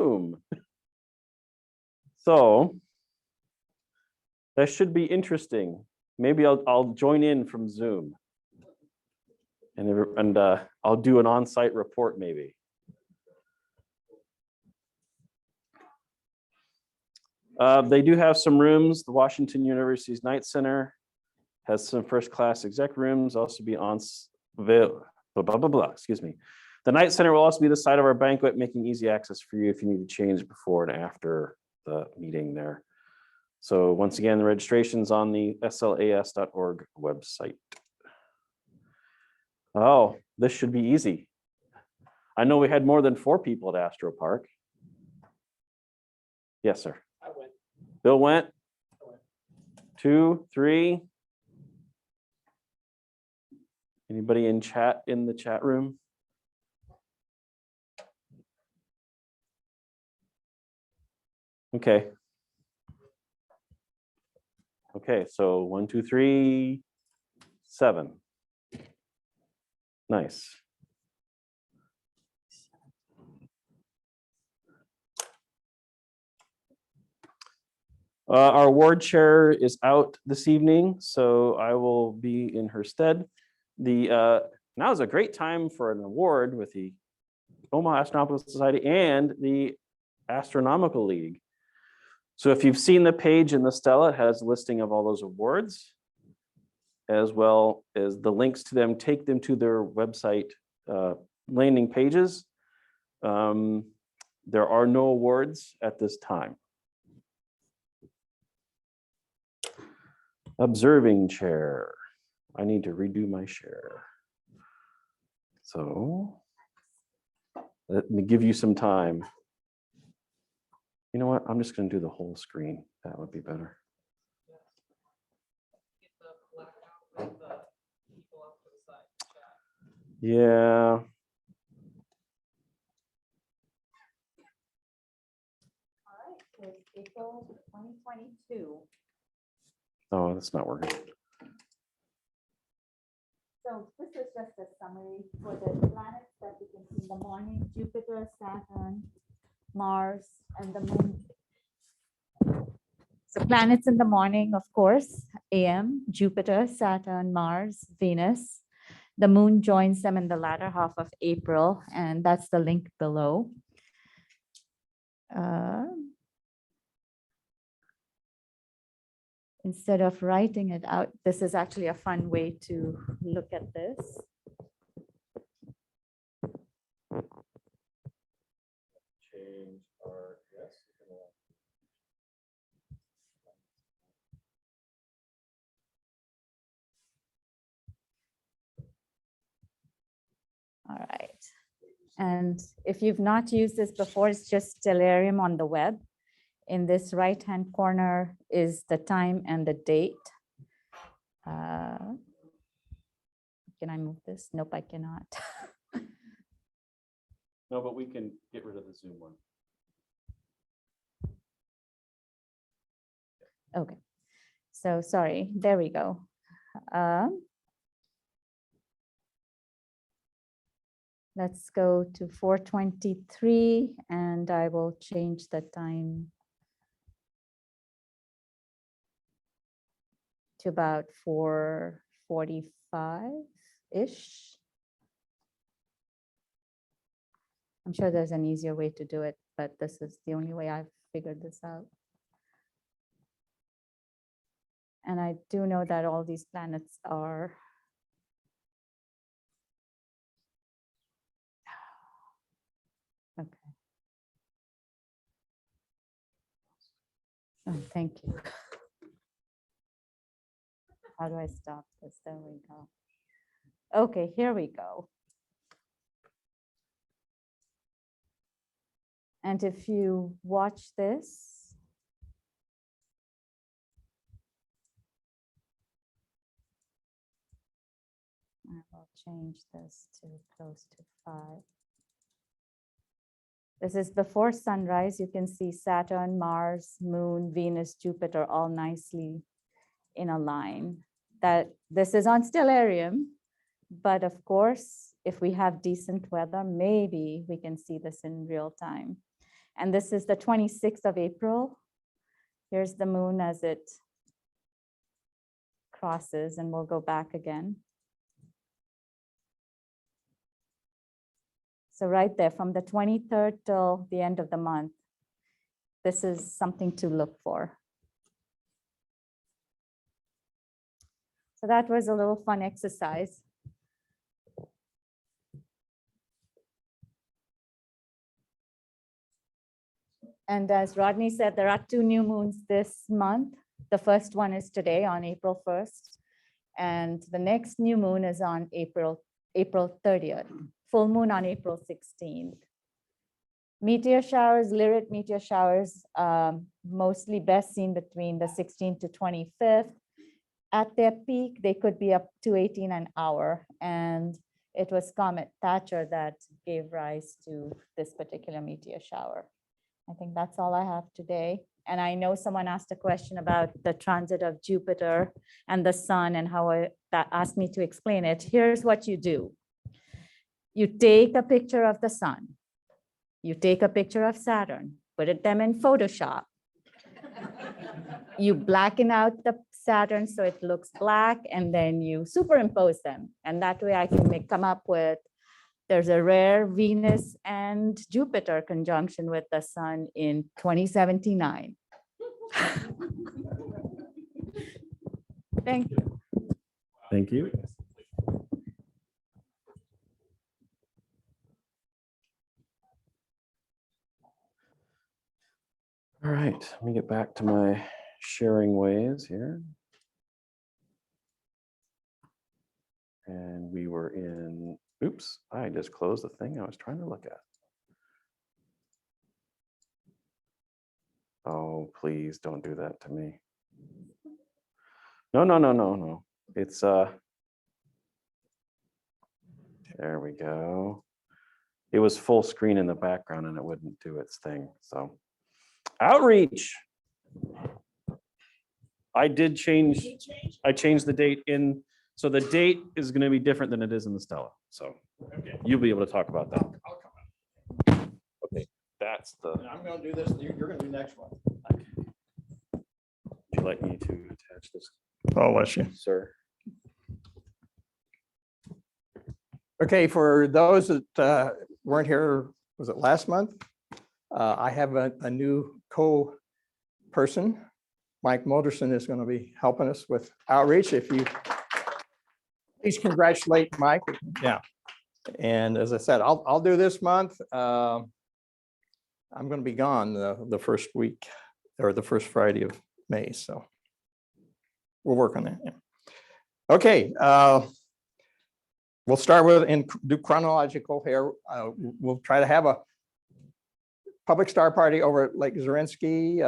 Zoom. So that should be interesting. Maybe I'll join in from Zoom. And I'll do an on-site report maybe. They do have some rooms. The Washington University's Night Center has some first-class exec rooms. Also be on excuse me. The Night Center will also be the site of our banquet, making easy access for you if you need to change before and after the meeting there. So once again, the registration's on the slas.org website. Oh, this should be easy. I know we had more than 4 people at Astro Park. Yes, sir. I went. Bill went. 2, 3. Anybody in the chat room? Okay. Okay, so 1, 2, 3, 7. Nice. Our award chair is out this evening, so I will be in her stead. Now is a great time for an award with the Omaha Astronomical Society and the Astronomical League. So if you've seen the page in the Stella, it has a listing of all those awards, as well as the links to them. Take them to their website landing pages. There are no awards at this time. Observing chair. I need to redo my share. So let me give you some time. You know what? I'm just going to do the whole screen. That would be better. Yeah. All right, so it's April 2022. Oh, that's not working. So this is just a summary for the planets that you can see in the morning: Jupiter, Saturn, Mars, and the moon. So planets in the morning, of course, AM, Jupiter, Saturn, Mars, Venus. The moon joins them in the latter half of April, and that's the link below. Instead of writing it out, this is actually a fun way to look at this. Change our, yes. All right. And if you've not used this before, it's just Stellarium on the web. In this right-hand corner is the time and the date. Can I move this? Nope, I cannot. No, but we can get rid of the Zoom one. Okay. So sorry, there we go. Let's go to 4:23 and I will change the time to about 4:45-ish. I'm sure there's an easier way to do it, but this is the only way I've figured this out. And I do know that all these planets are okay. Oh, thank you. How do I stop this? There we go. Okay, here we go. And if you watch this, I will change this to close to 5. This is before sunrise. You can see Saturn, Mars, Moon, Venus, Jupiter all nicely in a line. That this is on Stellarium, but of course, if we have decent weather, maybe we can see this in real time. And this is the 26th of April. Here's the moon as it crosses, and we'll go back again. So right there, from the 23rd till the end of the month, this is something to look for. So that was a little fun exercise. And as Rodney said, there are 2 new moons this month. The first one is today on April 1st. And the next new moon is on April 30th. Full moon on April 16th. Meteor showers, Lyrid meteor showers, mostly best seen between the 16th to 25th. At their peak, they could be up to 18 an hour. And it was Comet Thatcher that gave rise to this particular meteor shower. I think that's all I have today. And I know someone asked a question about the transit of Jupiter and the sun and how that asked me to explain it. Here's what you do. You take a picture of the sun. You take a picture of Saturn, put them in Photoshop. You blacken out the Saturn so it looks black, and then you superimpose them. And that way I can come up with, there's a rare Venus and Jupiter conjunction with the sun in 2079. Thank you. Thank you. All right, let me get back to my sharing ways here. And we were in, oops, I just closed the thing I was trying to look at. Oh, please don't do that to me. No. It's, there we go. It was full screen in the background and it wouldn't do its thing, so. Outreach. I changed the date in, so the date is going to be different than it is in the Stella. So you'll be able to talk about that. I'll come Okay, that's the. in. I'm gonna do this, you're gonna do next one. Would you like me to attach this, Oh, bless you. sir? Okay, for those that weren't here, was it last month? I have a new co-person. Mike Mulderson is going to be helping us with outreach. If you please congratulate Mike. Yeah. And as I said, I'll do this month. I'm going to be gone the first week or the first Friday of May. So we'll work on that. Yeah. Okay. We'll start with and do chronological here. We'll try to have a public star party over at Lake Zorinsky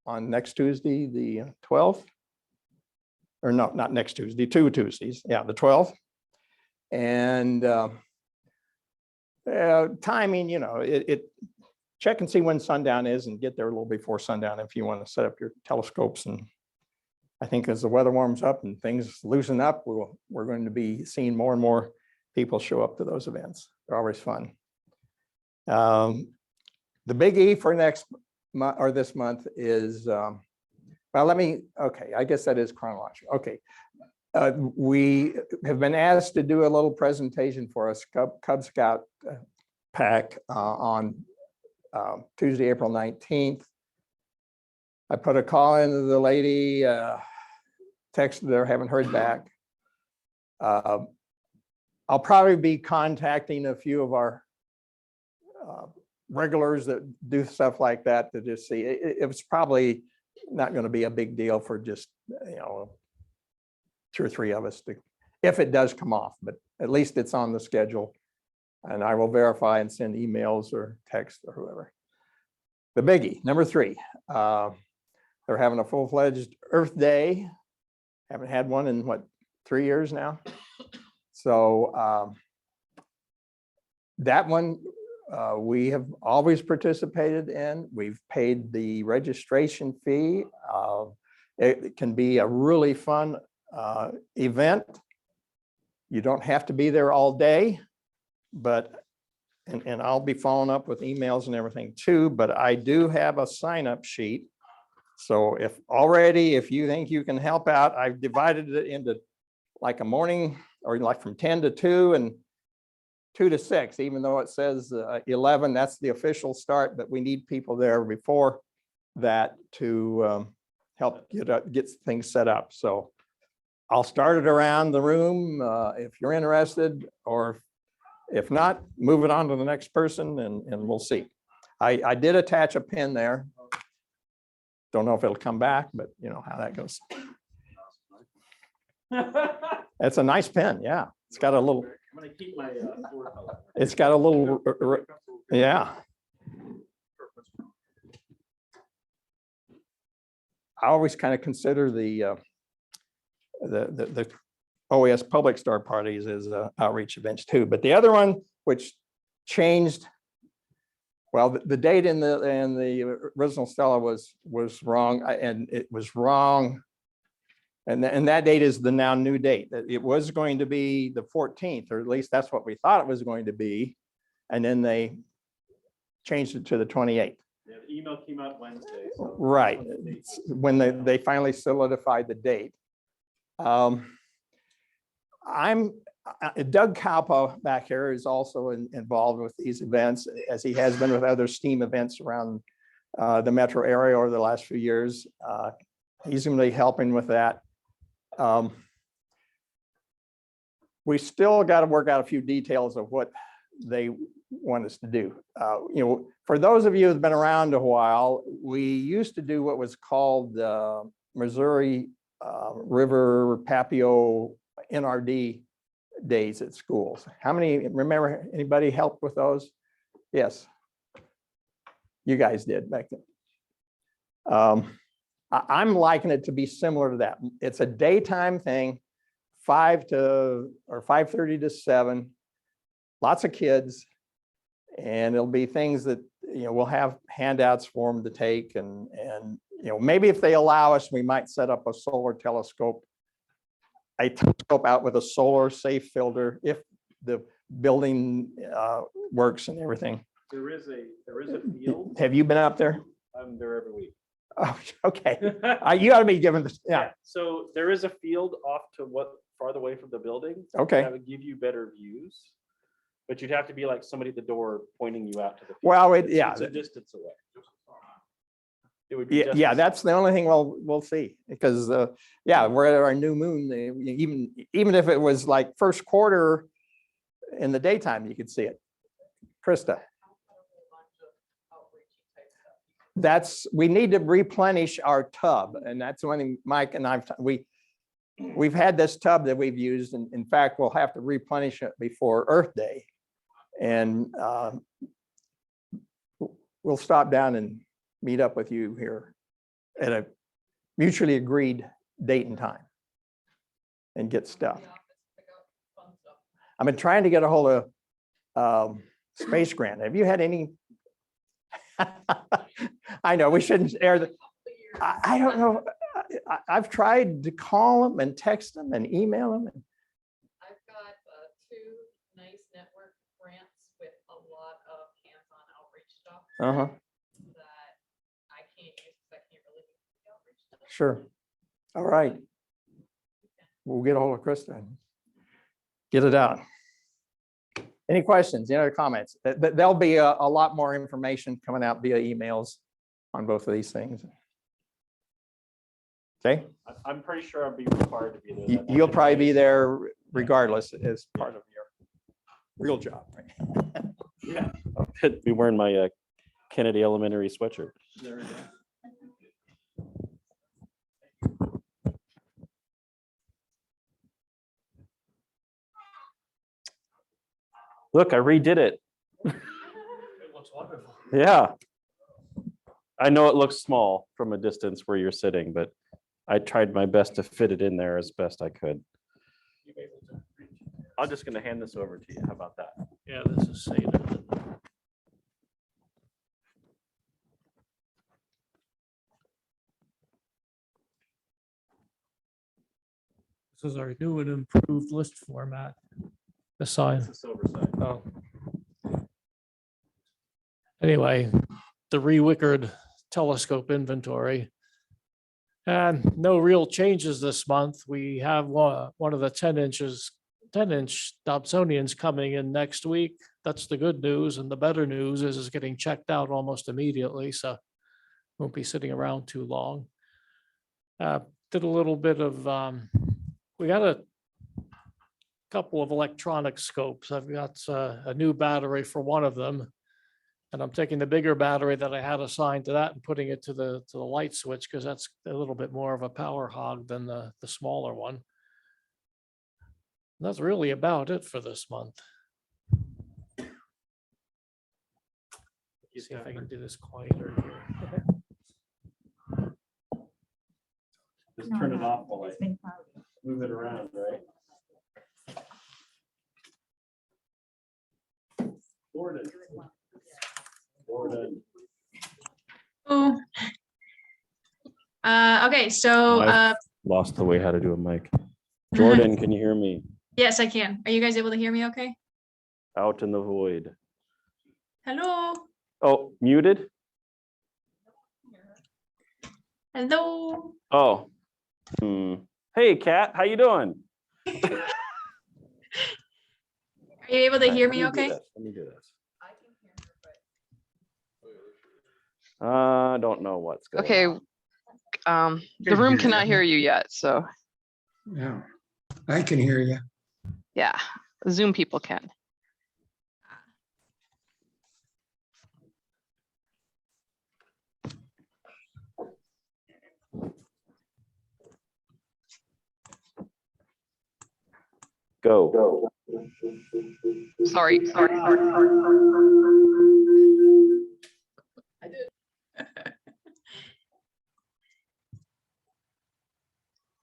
on next Tuesday, the 12th. Or no, not next Tuesday, 2 Tuesdays. Yeah, the 12th. And timing, you know, check and see when sundown is and get there a little before sundown if you want to set up your telescopes. And I think as the weather warms up and things loosen up, we're going to be seeing more and more people show up to those events. They're always fun. The big E for next month or this month is, well, okay, I guess that is chronological. Okay. We have been asked to do a little presentation for us Cub Scout pack on Tuesday, April 19th. I put a call into the lady, texted her, haven't heard back. I'll probably be contacting a few of our regulars that do stuff like that to just see. It's probably not going to be a big deal for just, you know, 2 or 3 of us to, if it does come off, but at least it's on the schedule and I will verify and send emails or text or whoever. The biggie, number 3, they're having a full-fledged Earth Day. Haven't had one in what, 3 years now. So that one we have always participated in. We've paid the registration fee. It can be a really fun event. You don't have to be there all day, but and I'll be following up with emails and everything too, but I do have a sign up sheet. So if you think you can help out, I've divided it into like a morning or like from 10 to 2 and 2 to 6, even though it says 11, that's the official start, but we need people there before that to help get things set up. So I'll start it around the room if you're interested, or if not, move it on to the next person and we'll see. I did attach a pin there. Don't know if it'll come back, but you know how that goes. It's a nice pen, yeah. It's got a little. I'm gonna keep my It's got a little, yeah. I always kind of consider the OAS public start parties as outreach events too. But the other one, which changed, well, the date in the original Stella was wrong, and it was wrong. And that date is the now new date. It was going to be the 14th, or at least that's what we thought it was going to be. And then they changed it to the 28th. Yeah, the email came out Wednesday. So Right, when they finally solidified the date. Doug Kalpa back here is also involved with these events, as he has been with other STEAM events around the metro area over the last few years. He's going to be helping with that. We still got to work out a few details of what they want us to do. You know, for those of you who've been around a while, we used to do what was called Missouri River Papio NRD days at schools. How many remember? Anybody helped with those? Yes, you guys did back then. I'm liking it to be similar to that. It's a daytime thing, 5:30 to 7. Lots of kids, and it'll be things that, you know, we'll have handouts for them to take, and you know, maybe if they allow us, we might set up a solar telescope, a telescope out with a solar safe filter if the building works and everything. there is a field. Have you been up there? I'm there every week. Oh, okay. You ought to be given this. Yeah. So there is a field off to farther away from the building. Okay. That would give you better views. But you'd have to be like somebody at the door pointing you out to the field. Well, It's a yeah. distance away. It would be Yeah, that's the only thing we'll see, because yeah, we're at our new moon. Even if it was like first quarter in the daytime, you could see it. Krista. We need to replenish our tub, and that's one thing Mike and we've had this tub that we've used, and in fact, we'll have to replenish it before Earth Day. And we'll stop down and meet up with you here at a mutually agreed date and time and get stuff. I've been trying to get a hold of Space Grant. Have you had any? I know we shouldn't air the. I don't know. I've tried to call them and text them and email them. I've got 2 nice network grants with a lot of hands-on outreach stuff that I can't use because I can't really do the outreach stuff. Sure. All right. We'll get a hold of Krista and get it out. Any questions? Any other comments? There'll be a lot more information coming out via emails on both of these things. Okay. I'm pretty sure I'll be required to be there. You'll probably be there regardless as part of your real job. Right? Yeah, I'll be wearing my Kennedy Elementary sweatshirt. Look, I redid it. It looks wonderful. Yeah. I know it looks small from a distance where you're sitting, but I tried my best to fit it in there as best I could. I'm just going to hand this over to you. How about that? Yeah, this is Satan. This is our new and improved list format. The size. It's the silver side. Oh, Anyway, the re-wickered telescope inventory. And no real changes this month. We have one of the 10-inch Dobsonians coming in next week. That's the good news. And the better news is it's getting checked out almost immediately. So won't be sitting around too long. Did a little bit of, we got a couple of electronic scopes. I've got a new battery for one of them. And I'm taking the bigger battery that I had assigned to that and putting it to the light switch because that's a little bit more of a power hog than the smaller one. And that's really about it for this month. See if I can do this quieter here. Just turn it off while I move it around, right? Gordon. Oh. Okay, so I've lost the way how to do a mic. Jordan, can you hear me? yes, I can. Are you guys able to hear me okay? Out in the void. Hello, Oh, muted? hello. Oh. Hey, Kat, how you doing? Are you able to hear me okay? Let me do this. I don't know what's going Okay, on. the room cannot hear you yet, so Yeah, I can hear you. yeah, Zoom people can. Go. Sorry.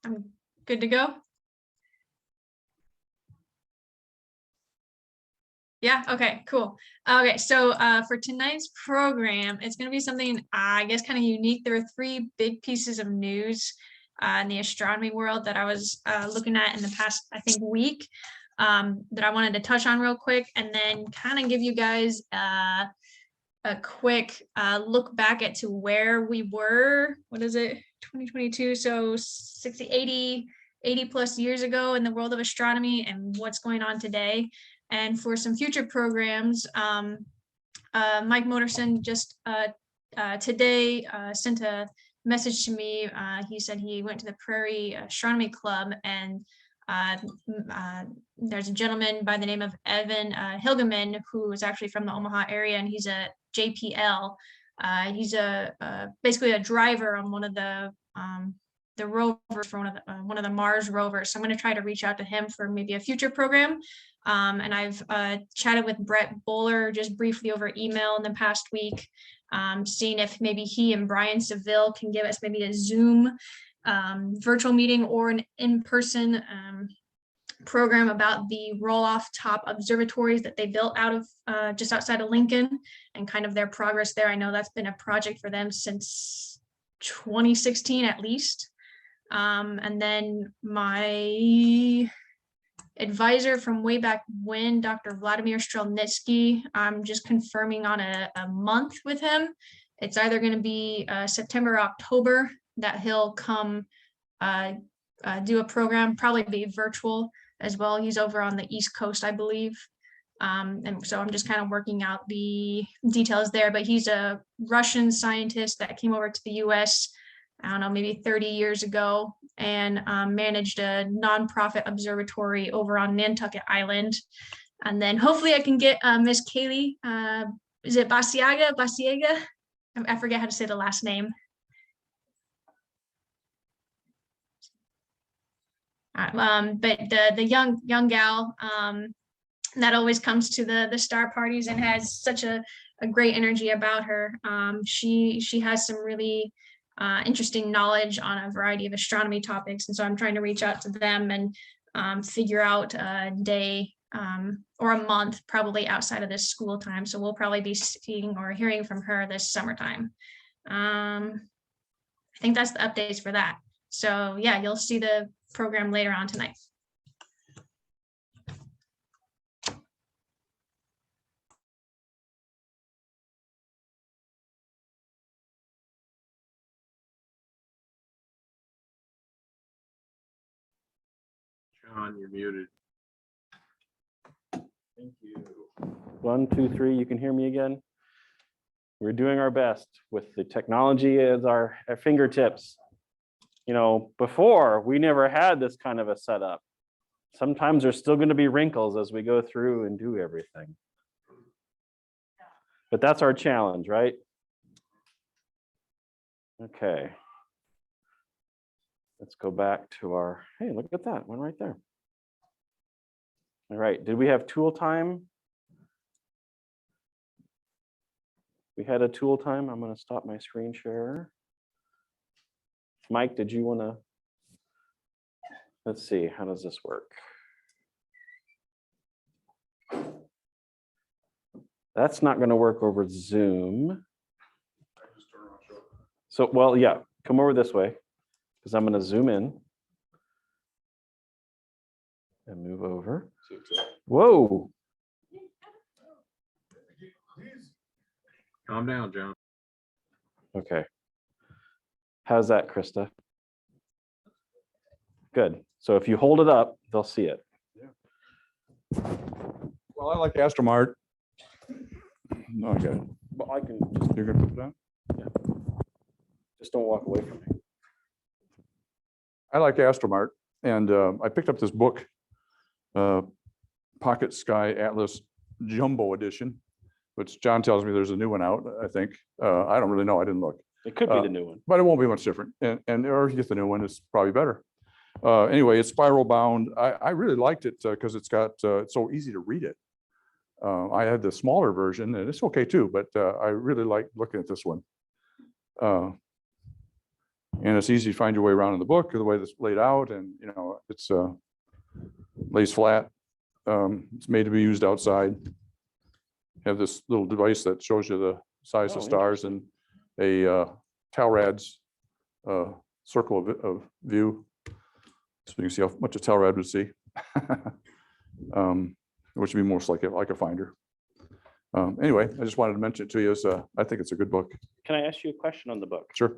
I'm good to go. Yeah, okay, cool. Okay, so for tonight's program, it's gonna be something, I guess, kind of unique. There are three big pieces of news in the astronomy world that I was looking at in the past, I think, week that I wanted to touch on real quick, and then kind of give you guys a quick look back at to where we were, what is it, 2022, so 60, 80 plus years ago in the world of astronomy and what's going on today. And for some future programs, Mike Moderson just today sent a message to me. He said he went to the Prairie Astronomy Club, and there's a gentleman by the name of Evan Hilgeman, who is actually from the Omaha area, and he's a JPL. He's basically a driver on one of the rovers for one of the Mars rovers. So I'm going to try to reach out to him for maybe a future program. And I've chatted with Brett Bowler just briefly over email in the past week, seeing if maybe he and Brian Seville can give us maybe a Zoom virtual meeting or an in-person program about the roll-off top observatories that they built out of just outside of Lincoln and kind of their progress there. I know that's been a project for them since 2016 at least. And then my advisor from way back when, Dr. Vladimir Strelnitsky, I'm just confirming on a month with him. It's either going to be September or October that he'll come do a program, probably be virtual as well. He's over on the East Coast, I believe. And so I'm just kind of working out the details there, but he's a Russian scientist that came over to the US, I don't know, maybe 30 years ago, and managed a nonprofit observatory over on Nantucket Island. And then hopefully I can get Miss Kaylee, is it Basiaga? I forget how to say the last name. But the young gal that always comes to the star parties and has such a great energy about her. She has some really interesting knowledge on a variety of astronomy topics, and so I'm trying to reach out to them and figure out a day or a month, probably outside of this school time. So we'll probably be seeing or hearing from her this summertime. I think that's the updates for that. So yeah, you'll see the program later on tonight. John, you're muted. Thank you. 1, 2, 3, you can hear me again? We're doing our best with the technology as our fingertips. You know, before, we never had this kind of a setup. Sometimes there's still going to be wrinkles as we go through and do everything. But that's our challenge, right? Okay. Let's go back to our, hey, look at that one right there. All right, did we have tool time? We had a tool time. I'm going to stop my screen share. Mike, did you want to? Let's see, how does this work? That's not going to work over Zoom. So, well, yeah, come over this way because I'm going to zoom in and move over. Whoa. Calm down, John. Okay. How's that, Krista? Good. So if you hold it up, they'll see it. Well, I like Astromart. No, I got it. But I can just, You're gonna put it down? just don't walk away from me. I like Astromart, and I picked up this book, Pocket Sky Atlas Jumbo Edition, which John tells me there's a new one out, I think. I don't really know. I didn't look. It could be the new one. But it won't be much different. And or if you get the new one, it's probably better. Anyway, it's spiral bound. I really liked it because it's got, it's so easy to read it. I had the smaller version and it's okay too, but I really like looking at this one. And it's easy to find your way around in the book, the way it's laid out, and you know, it's lays flat. It's made to be used outside. Have this little device that shows you the size Oh, of stars and a Talrad's circle of view. So you can see how much a Talrad would see. Which would be most like a finder. Anyway, I just wanted to mention it to you as I think it's a good book. Can I ask you a question on the book? Sure.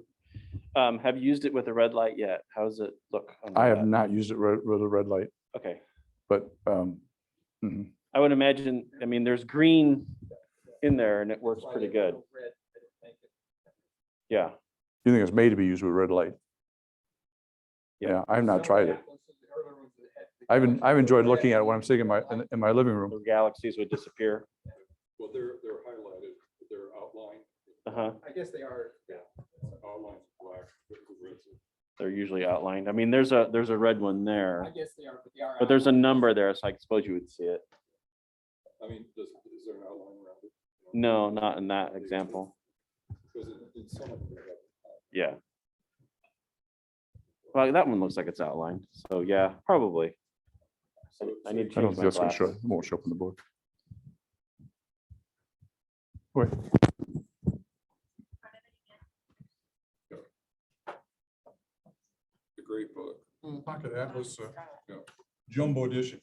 Have you used it with a red light yet? How does it look? on the I have web? not used it with a red light, Okay. but mhm. I would imagine, I mean, there's green in there and it works pretty good. Yeah. You think it's made to be used with red light? Yeah, I have not tried it. I've enjoyed looking at it when I'm sitting in my living room. The galaxies would disappear. Well, they're highlighted, they're outlined. Uh-huh. I guess they are. Outlines black. They're usually outlined. I mean, there's a red one there, guess they are, but they are. but there's a number there, so I suppose you would see it. I mean, is there an outline around it? No, not in that example. Because in some of them, Yeah. Well, that one looks like it's outlined. So yeah, probably. I need to I don't change think my that's gonna show, glasses. it won't show up in the book. Wait. The great book, Pocket Atlas, Jumbo Edition.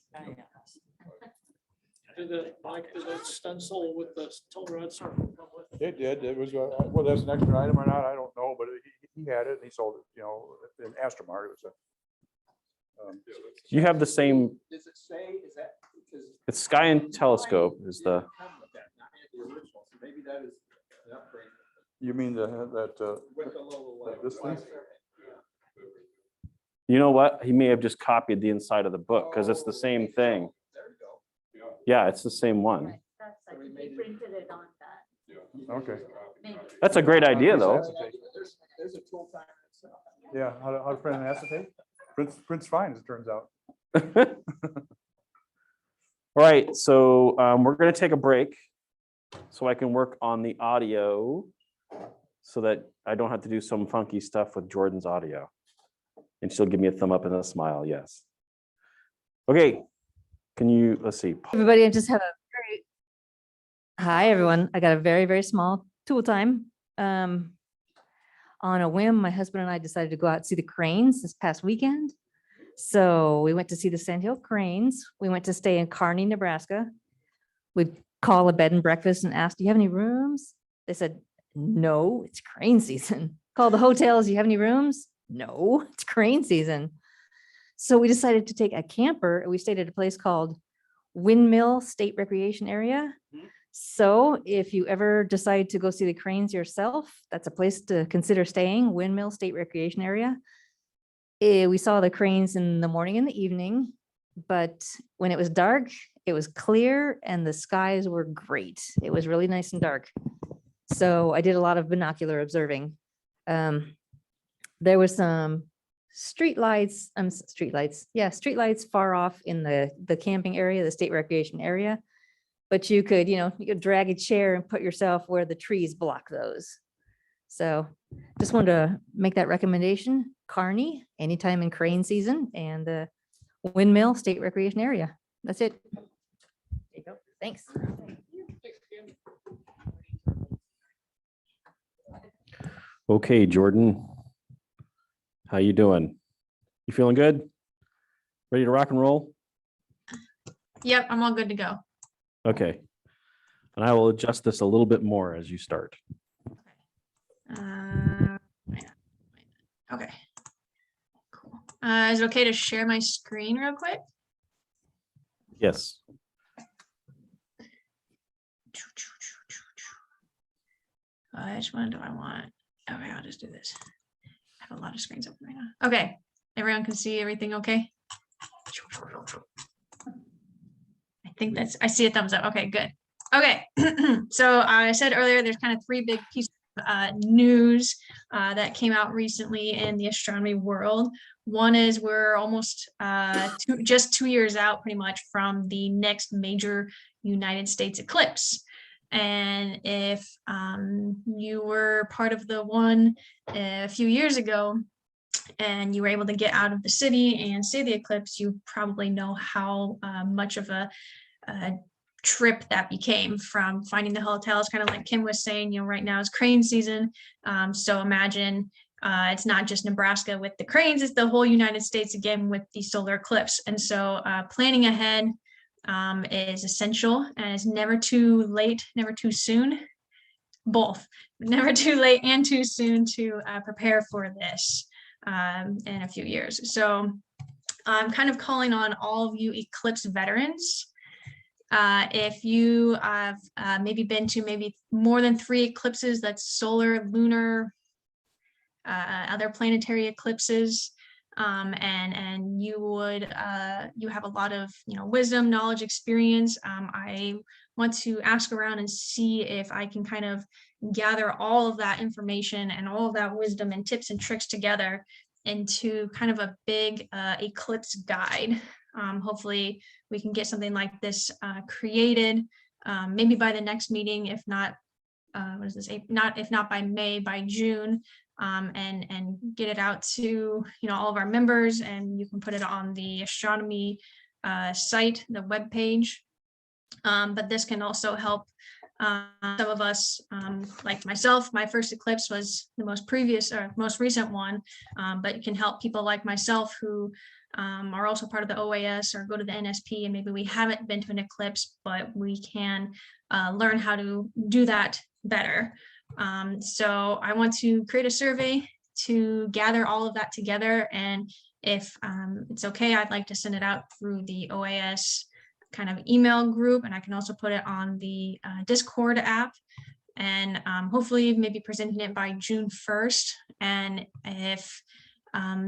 Did the stencil with the Telrad circle come with it? It did, it was, whether that's an extra item or not, I don't know, but he had it, and he sold it, you know, in Astromart, it was a. You have the same, Does it say, is that? Because it's Sky and Telescope is the, maybe that is an upgrade. You mean With a little. this thing? you know what? He may have just copied the inside of the book because it's the same thing. There you go. Yeah, it's the same one. That's like he printed it on that. Okay. Maybe. That's a great idea, though. There's a tool time. Yeah, how to print an acetate? Prints fine, as it turns out. All right, so we're going to take a break so I can work on the audio so that I don't have to do some funky stuff with Jordan's audio. And she'll give me a thumb up and a smile, yes. Okay, can you, let's see. Everybody, I just have a very, hi, everyone. I got a very, very small tool time. On a whim, my husband and I decided to go out and see the cranes this past weekend. So we went to see the Sandhill Cranes. We went to stay in Kearney, Nebraska. We'd call a bed and breakfast and ask, do you have any rooms? They said, no, it's crane season. Call the hotels, do you have any rooms? No, it's crane season. So we decided to take a camper and we stayed at a place called Windmill State Recreation Area. So if you ever decide to go see the cranes yourself, that's a place to consider staying, Windmill State Recreation Area. We saw the cranes in the morning and the evening, but when it was dark, it was clear and the skies were great. It was really nice and dark. So I did a lot of binocular observing. There was some streetlights far off in the camping area, the state recreation area. But you could, you could drag a chair and put yourself where the trees block those. So just wanted to make that recommendation. Kearney, anytime in crane season, and the Windmill State Recreation Area. That's it. There you go. Thanks. Okay, Jordan. How you doing? You feeling good? Ready to rock and roll? Yep, I'm all good to go. Okay. And I will adjust this a little bit more as you start. Okay. Cool. Is it okay to share my screen real quick? Yes. Which one do I want? Okay, I'll just do this. I have a lot of screens open right now. Okay, everyone can see everything okay? I think I see a thumbs up. Okay, good. Okay, so I said earlier, there's kind of three big pieces of news that came out recently in the astronomy world. One is we're almost just 2 years out pretty much from the next major United States eclipse. And if you were part of the one a few years ago and you were able to get out of the city and see the eclipse, you probably know how much of a trip that became, from finding the hotels, kind of like Kim was saying, right now is crane season. So imagine it's not just Nebraska with the cranes, it's the whole United States again with the solar eclipse. And so planning ahead is essential, and it's never too late, never too soon, both, never too late and too soon to prepare for this in a few years. So I'm kind of calling on all of you eclipse veterans. If you have maybe been to maybe more than 3 eclipses, that's solar, lunar, other planetary eclipses, and you would you have a lot of wisdom, knowledge, experience. I want to ask around and see if I can kind of gather all of that information and all of that wisdom and tips and tricks together into kind of a big eclipse guide. Hopefully we can get something like this created maybe by the next meeting, if not what is this, if not by May, by June, and get it out to all of our members, and you can put it on the astronomy site, the web page. But this can also help some of us, like myself. My first eclipse was the most recent one, but it can help people like myself who are also part of the OAS or go to the NSP, and maybe we haven't been to an eclipse, but we can learn how to do that better. So I want to create a survey to gather all of that together, and if it's okay, I'd like to send it out through the OAS kind of email group, and I can also put it on the Discord app, and hopefully maybe presenting it by June 1st. And if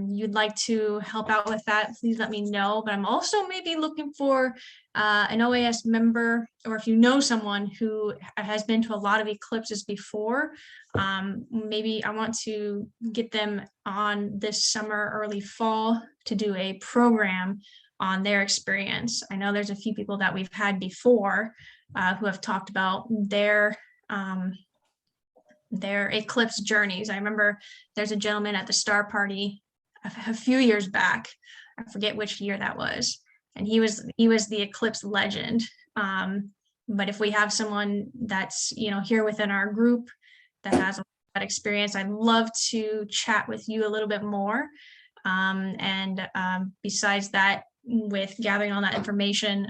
you'd like to help out with that, please let me know. But I'm also maybe looking for an OAS member, or if you know someone who has been to a lot of eclipses before, maybe I want to get them on this summer, early fall, to do a program on their experience. I know there's a few people that we've had before who have talked about their eclipse journeys. I remember there's a gentleman at the Star Party a few years back. I forget which year that was, and he was the eclipse legend. But if we have someone that's here within our group that has that experience, I'd love to chat with you a little bit more. And besides that, with gathering all that information,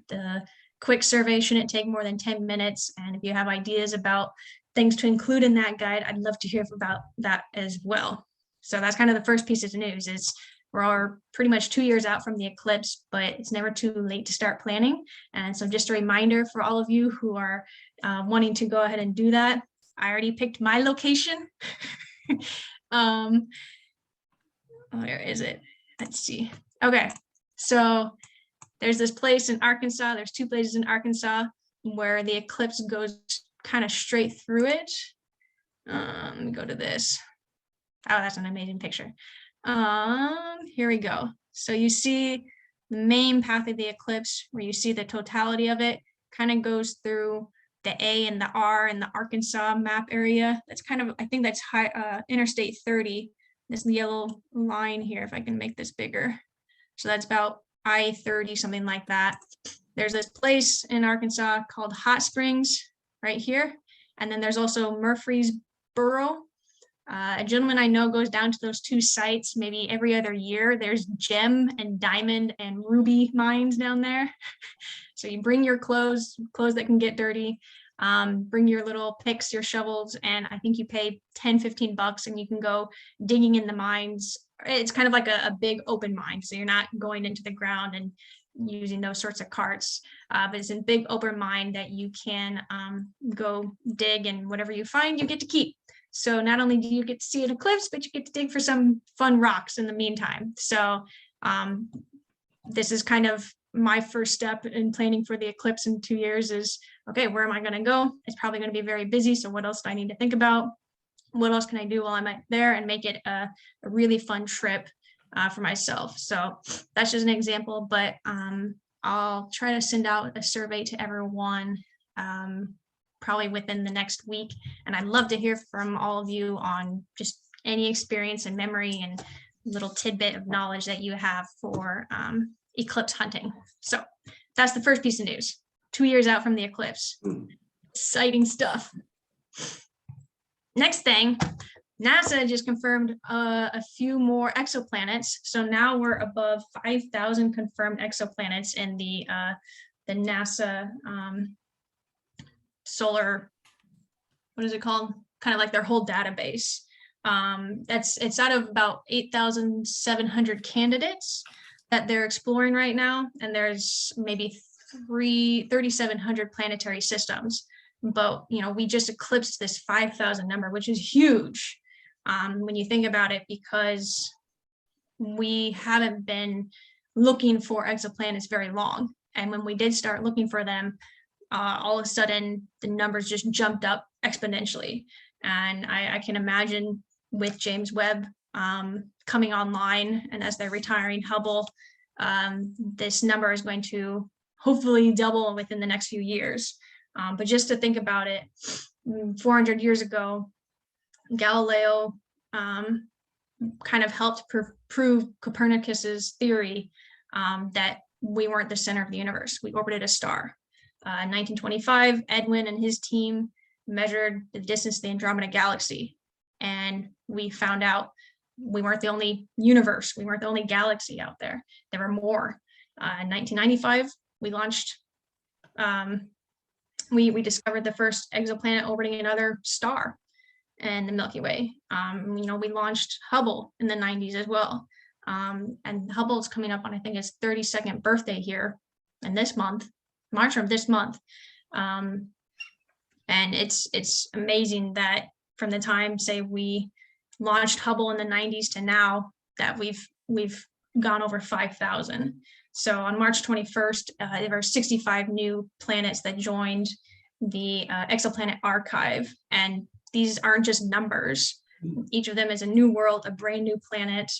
the quick survey shouldn't take more than 10 minutes. And if you have ideas about things to include in that guide, I'd love to hear about that as well. So that's kind of the first piece of news, is We're pretty much 2 years out from the eclipse, but it's never too late to start planning. And so just a reminder for all of you who are wanting to go ahead and do that. I already picked my location. Where is it? Let's see. Okay, so there's this place in Arkansas. There's 2 places in Arkansas where the eclipse goes kind of straight through it. Let me go to this. Oh, that's an amazing picture. Here we go. So you see the main path of the eclipse where you see the totality of it kind of goes through the A and the R in the Arkansas map area. That's kind of, I think that's Interstate 30. This yellow line here, if I can make this bigger. So that's about I-30, something like that. There's this place in Arkansas called Hot Springs right here. And then there's also Murfreesboro. A gentleman I know goes down to those 2 sites maybe every other year. There's gem and diamond and ruby mines down there. So you bring your clothes that can get dirty, bring your little picks, your shovels, and I think you pay 10, 15 bucks and you can go digging in the mines. It's kind of like a big open mine. So you're not going into the ground and using those sorts of carts, but it's a big open mine that you can go dig, and whatever you find, you get to keep. So not only do you get to see an eclipse, but you get to dig for some fun rocks in the meantime. So this is kind of my first step in planning for the eclipse in 2 years is, okay, where am I going to go? It's probably going to be very busy. So what else do I need to think about? What else can I do while I'm there and make it a really fun trip for myself? So that's just an example, but I'll try to send out a survey to everyone probably within the next week. And I'd love to hear from all of you on just any experience and memory and little tidbit of knowledge that you have for eclipse hunting. So that's the first piece of news. 2 years out from the eclipse. Exciting stuff. Next thing, NASA just confirmed a few more exoplanets. So now we're above 5,000 confirmed exoplanets in the NASA solar, what is it called? Kind of like their whole database. It's out of about 8,700 candidates that they're exploring right now. And there's maybe 3,700 planetary systems. But, you know, we just eclipsed this 5,000 number, which is huge when you think about it, because we haven't been looking for exoplanets very long. And when we did start looking for them, all of a sudden the numbers just jumped up exponentially. And I can imagine with James Webb coming online, and as they're retiring Hubble, this number is going to hopefully double within the next few years. But just to think about it, 400 years ago, Galileo kind of helped prove Copernicus's theory that we weren't the center of the universe. We orbited a star. In 1925, Edwin and his team measured the distance to the Andromeda Galaxy, and we found out we weren't the only universe. We weren't the only galaxy out there. There were more. In 1995, we launched. We discovered the first exoplanet orbiting another star in the Milky Way. You know, we launched Hubble in the 90s as well. And Hubble's coming up on, I think, its 32nd birthday here in this month, March of this month. And it's amazing that from the time, say, we launched Hubble in the 90s to now, that we've gone over 5,000. So on March 21st, there were 65 new planets that joined the exoplanet archive. And these aren't just numbers. Each of them is a new world, a brand new planet.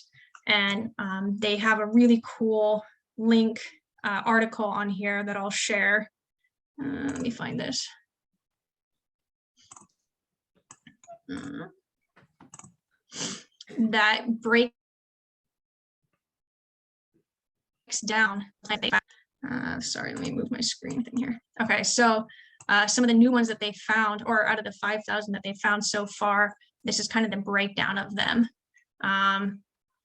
And they have a really cool link article on here that I'll share. Let me find this. That breaks down. Sorry, let me move my screen thing here. Okay, so some of the new ones that they found, or out of the 5,000 that they found so far, this is kind of the breakdown of them.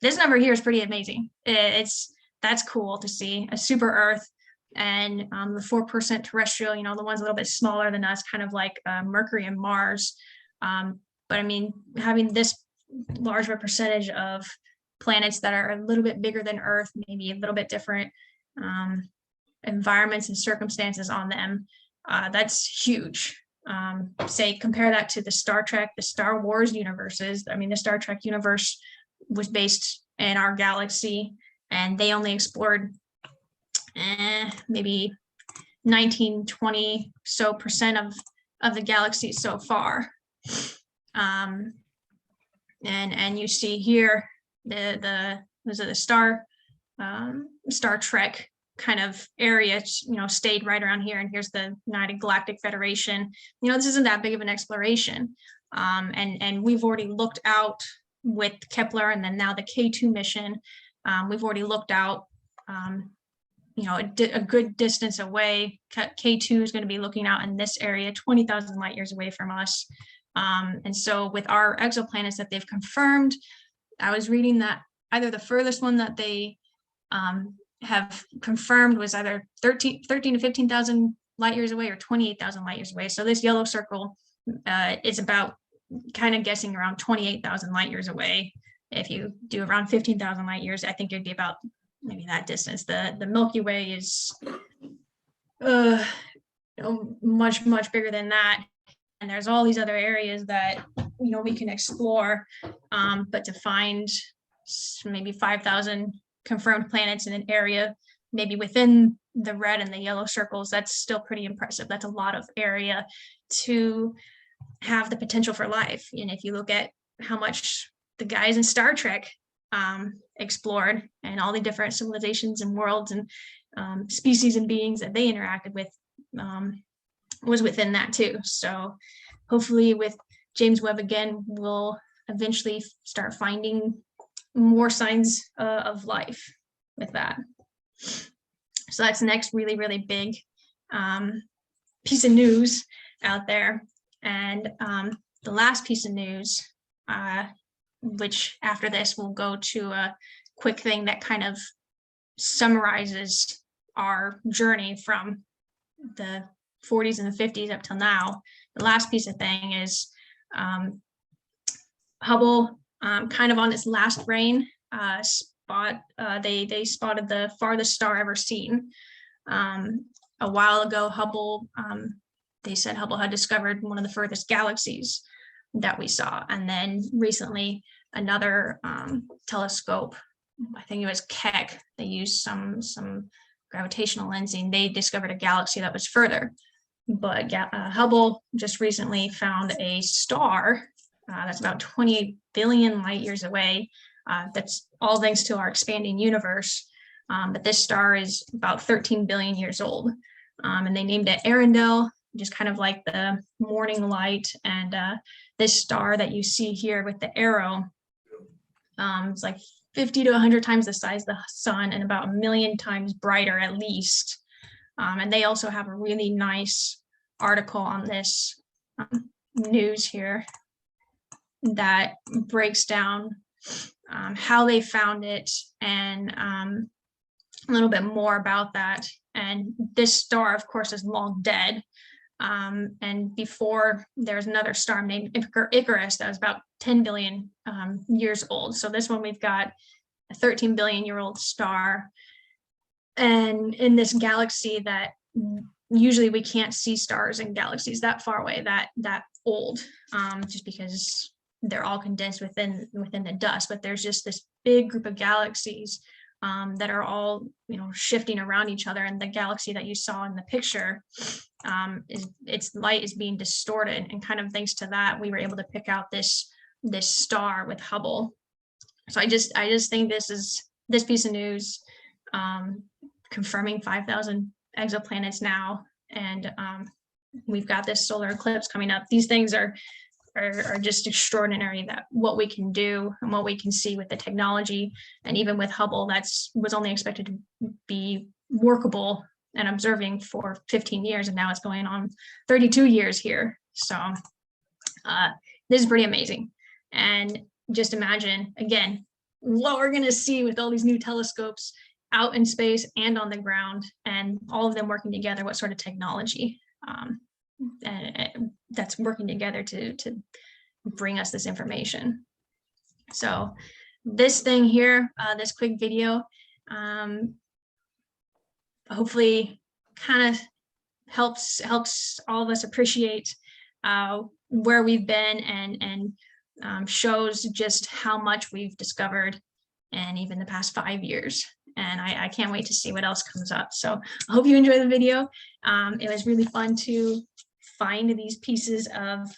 This number here is pretty amazing. That's cool to see. A super Earth and the 4% terrestrial, you know, the ones a little bit smaller than us, kind of like Mercury and Mars. But I mean, having this large of a percentage of planets that are a little bit bigger than Earth, maybe a little bit different environments and circumstances on them. That's huge. Say, compare that to the Star Trek, the Star Wars universes. I mean, the Star Trek universe was based in our galaxy, and they only explored maybe 19, 20 so percent of the galaxy so far. And you see here the Star Trek kind of area, stayed right around here. And here's the United Galactic Federation. This isn't that big of an exploration. And we've already looked out with Kepler, and then now the K2 mission. We've already looked out, a good distance away. K2 is going to be looking out in this area, 20,000 light years away from us. And so with our exoplanets that they've confirmed, I was reading that either the furthest one that they have confirmed was either 13 to 15,000 light years away or 28,000 light years away. So this yellow circle is about kind of guessing around 28,000 light years away. If you do around 15,000 light years, I think it'd be about maybe that distance. The Milky Way is much, much bigger than that. And there's all these other areas that, we can explore, but to find maybe 5,000 confirmed planets in an area, maybe within the red and the yellow circles, that's still pretty impressive. That's a lot of area to have the potential for life. And if you look at how much the guys in Star Trek explored, and all the different civilizations and worlds and species and beings that they interacted with, was within that too. So hopefully with James Webb again, we'll eventually start finding more signs of life with that. So that's the next really, really big piece of news out there. And the last piece of news, which after this we'll go to a quick thing that kind of summarizes our journey from the 40s and the 50s up till now. The last piece of thing is Hubble, kind of on its last reign, they spotted the farthest star ever seen. A while ago, Hubble, they said Hubble had discovered one of the furthest galaxies that we saw. And then recently, another telescope, I think it was Keck, they used some gravitational lensing. They discovered a galaxy that was further. But Hubble just recently found a star that's about 28 billion light years away. That's all thanks to our expanding universe. But this star is about 13 billion years old. And they named it Arundel, just kind of like the morning light. And this star that you see here with the arrow, it's like 50 to 100 times the size of the sun and about 1 million times brighter at least. And they also have a really nice article on this news here that breaks down how they found it and a little bit more about that. And this star, of course, is long dead. And before, there's another star named Icarus that was about 10 billion years old. So this one, we've got a 13 billion year old star. And in this galaxy that usually we can't see stars in galaxies that far away, that old, just because they're all condensed within the dust. But there's just this big group of galaxies that are all, shifting around each other. And the galaxy that you saw in the picture, its light is being distorted. And kind of thanks to that, we were able to pick out this star with Hubble. So I just think this piece of news, confirming 5,000 exoplanets now, and we've got this solar eclipse coming up. These things are just extraordinary, that what we can do and what we can see with the technology. And even with Hubble, was only expected to be workable and observing for 15 years, and now it's going on 32 years here. So this is pretty amazing. And just imagine, again, what we're going to see with all these new telescopes out in space and on the ground, and all of them working together, what sort of technology and that's working together to bring us this information. So this thing here, this quick video, hopefully kind of helps all of us appreciate where we've been and shows just how much we've discovered in even the past 5 years. And I can't wait to see what else comes up. So I hope you enjoy the video. It was really fun to find these pieces of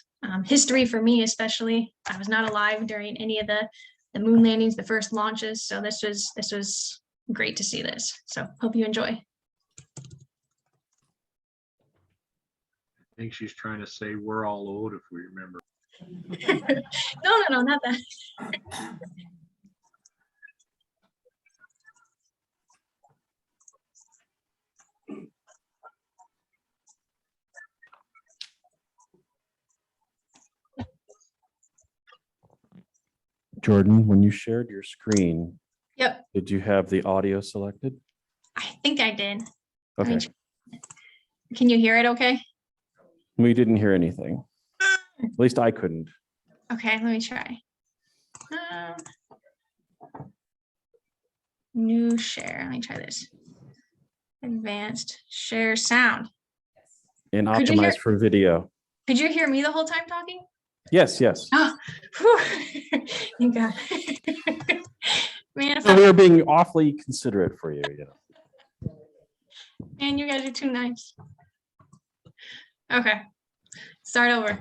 history for me, especially. I was not alive during any of the moon landings, the first launches. So this was great to see this. So hope you enjoy. I think she's trying to say we're all old if we remember. No, not that. Jordan, when you shared your screen, Yep, did you have the audio selected? I think I did. Let me Okay, check. Can you hear it okay? we didn't hear anything. At least I couldn't. Okay, let me try. New share. Let me try this. Advanced share sound. And Could you hear- optimized for video. Could you hear me the whole time talking? Yes, yes. Oh, whew. Thank God. Man, if So I, we are being awfully considerate for you, you know. man, you guys are too nice. Okay, start over.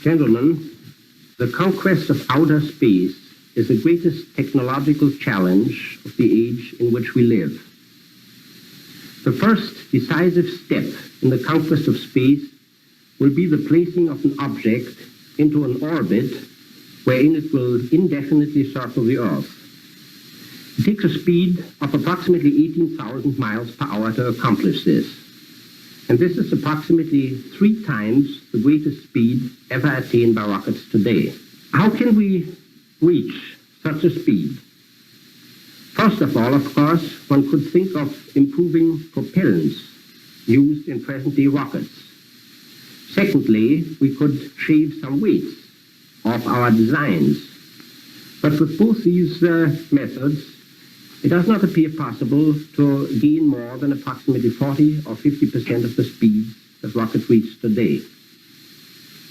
Gentlemen, the conquest of outer space is the greatest technological challenge of the age in which we live. The first decisive step in the conquest of space will be the placing of an object into an orbit wherein it will indefinitely circle the Earth. It takes a speed of approximately 18,000 miles per hour to accomplish this. And this is approximately 3 times the greatest speed ever attained by rockets today. How can we reach such a speed? First of all, of course, one could think of improving propellants used in present-day rockets. Secondly, we could shave some weights off our designs. But with both these methods, it does not appear possible to gain more than approximately 40 or 50% of the speed that rockets reach today.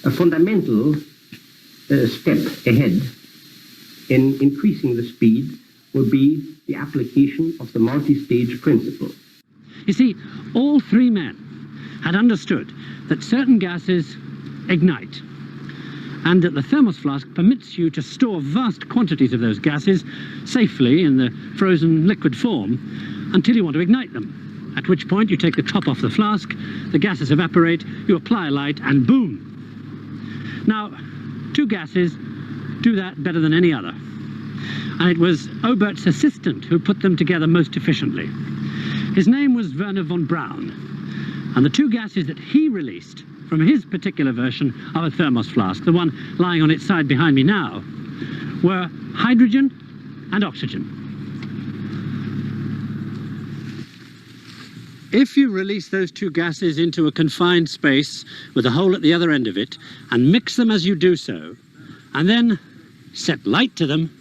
A fundamental step ahead in increasing the speed would be the application of the multi-stage principle. You see, all 3 men had understood that certain gases ignite, and that the thermos flask permits you to store vast quantities of those gases safely in the frozen liquid form until you want to ignite them, at which point you take the top off the flask, the gases evaporate, you apply a light, and boom. Now, 2 gases do that better than any other, and it was Obert's assistant who put them together most efficiently. His name was Werner von Braun, and the 2 gases that he released from his particular version of a thermos flask, the one lying on its side behind me now, were hydrogen and oxygen. If you release those 2 gases into a confined space with a hole at the other end of it, and mix them as you do so, and then set light to them,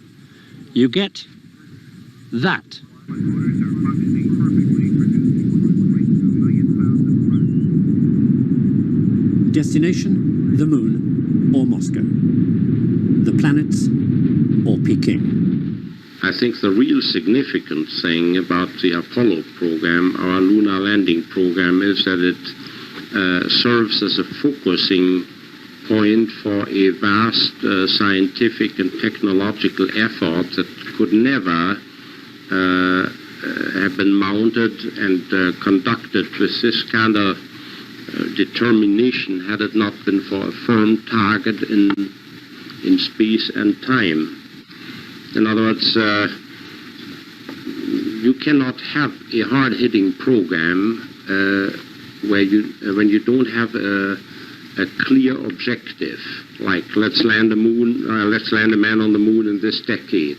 you get that. Destination, the moon or Moscow. The planets or Peking. I think the real significant thing about the Apollo program, our lunar landing program, is that it serves as a focusing point for a vast scientific and technological effort that could never have been mounted and conducted with this kind of determination had it not been for a firm target in space and time. In other words, you cannot have a hard-hitting program when you don't have a clear objective, like let's land a man on the moon in this decade.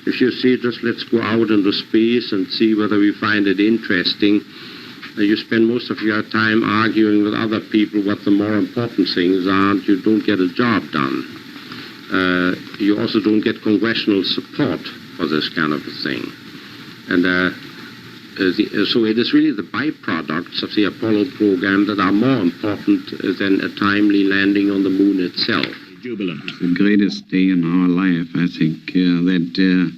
If you say just let's go out into space and see whether we find it interesting, you spend most of your time arguing with other people what the more important things are, and you don't get a job done. You also don't get congressional support for this kind of a thing. And so it is really the byproducts of the Apollo program that are more important than a timely landing on the moon itself. Jubilant. The greatest day in our life, I think, that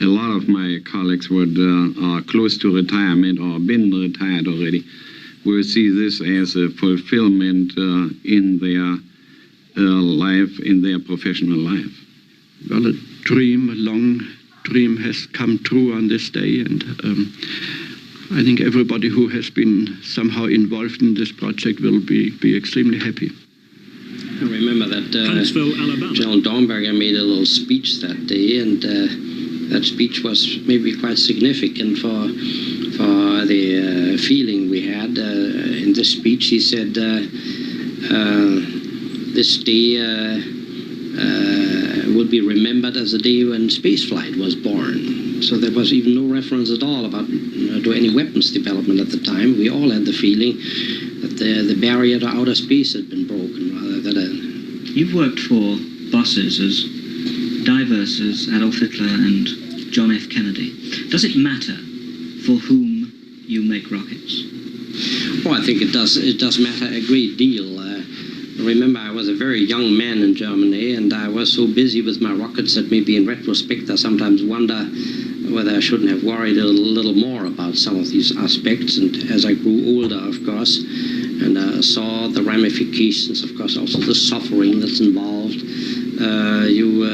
a lot of my colleagues are close to retirement or been retired already, will see this as a fulfillment in their life, in their professional life. Well, a long dream has come true on this day, and I think everybody who has been somehow involved in this project will be extremely happy. I remember that General Dornberger made a little speech that day, and that speech was maybe quite significant for the feeling we had. In this speech, he said, this day will be remembered as the day when spaceflight was born. So there was even no reference at all about to any weapons development at the time. We all had the feeling that the barrier to outer space had been broken, rather than You've worked for bosses as diverse as Adolf Hitler and John F. Kennedy. Does it matter for whom you make rockets? Well, I think it does matter a great deal. Remember, I was a very young man in Germany, and I was so busy with my rockets that maybe in retrospect I sometimes wonder whether I shouldn't have worried a little more about some of these aspects. And as I grew older, of course, and saw the ramifications, of course, also the suffering that's involved, you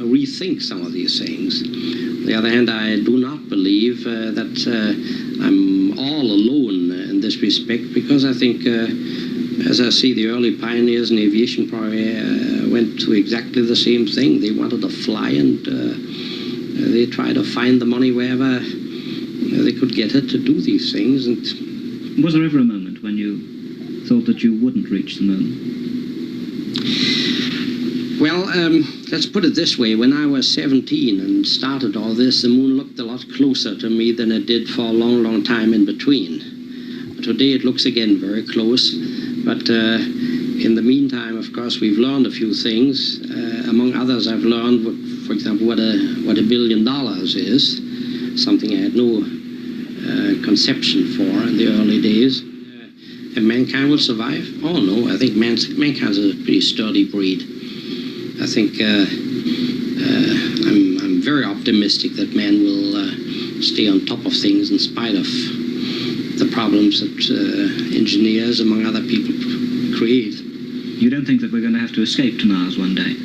rethink some of these things. On the other hand, I do not believe that I'm all alone in this respect, because I think, as I see, the early pioneers in aviation probably went to exactly the same thing. They wanted to fly, and they tried to find the money wherever they could get it to do these things. And was there ever a moment when you thought that you wouldn't reach the moon? Well, let's put it this way. When I was 17 and started all this, the moon looked a lot closer to me than it did for a long, long time in between. Today it looks again very close. But in the meantime, of course, we've learned a few things. Among others, I've learned, for example, what $1 billion is, something I had no conception for in the early days. And mankind will survive? Oh no, I think mankind's a pretty sturdy breed. I think I'm very optimistic that man will stay on top of things in spite of the problems that engineers, among other people, create. You don't think that we're going to have to escape to Mars one day?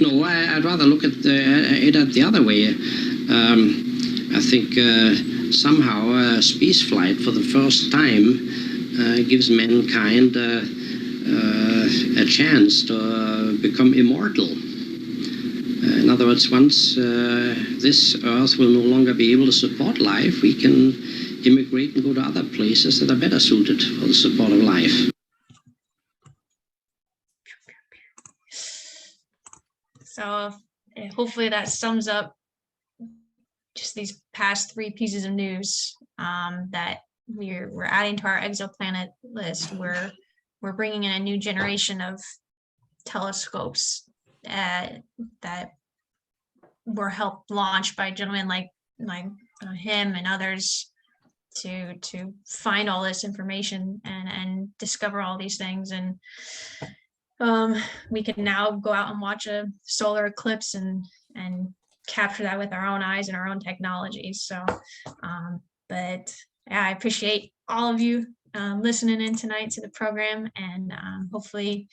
No, I'd rather look at it the other way. I think somehow space flight for the first time gives mankind a chance to become immortal. In other words, once this Earth will no longer be able to support life, we can immigrate and go to other places that are better suited for the support of life. So hopefully that sums up just these past 3 pieces of news that we're adding to our exoplanet list. We're bringing in a new generation of telescopes that were helped launch by gentlemen like him and others to find all this information and discover all these things. And we can now go out and watch a solar eclipse and capture that with our own eyes and our own technologies. So but yeah, I appreciate all of you listening in tonight to the program, and hopefully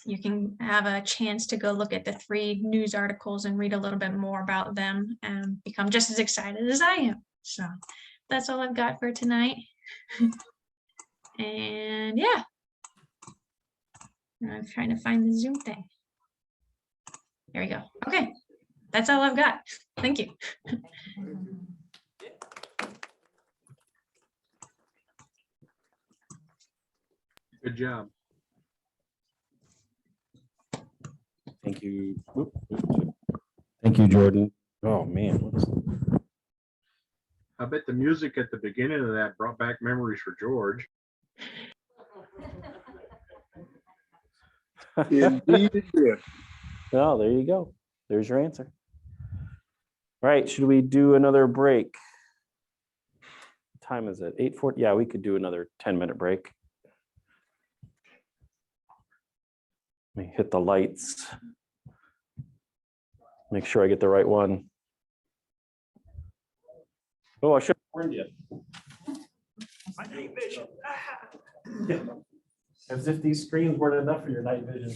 you can have a chance to go look at the 3 news articles and read a little bit more about them and become just as excited as I am. So that's all I've got for tonight. And yeah, I'm trying to find the Zoom thing. There we go. Okay, that's all I've got. Thank you. Good job. Thank you. Thank you, Jordan. Oh, man. I bet the music at the beginning of that brought back memories for George. Indeed it did. Well, there you go. There's your answer. All right, should we do another break? What time is it? 8:40? Yeah, we could do another 10-minute break. Let me hit the lights. Make sure I get the right one. Oh, I should have warned you. My night vision. Yeah. As if these screens weren't enough for your night vision.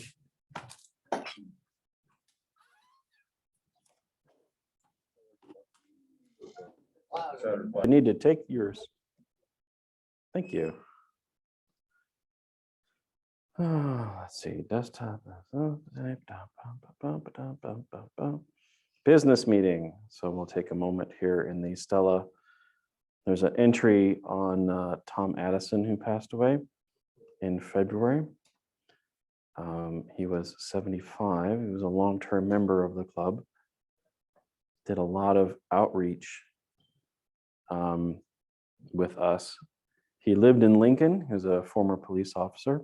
I need to take yours. Thank you. Oh, let's see, desktop. Business meeting. So we'll take a moment here in the Stella. There's an entry on Tom Addison, who passed away in February. He was 75. He was a long-term member of the club. Did a lot of outreach with us. He lived in Lincoln. He was a former police officer.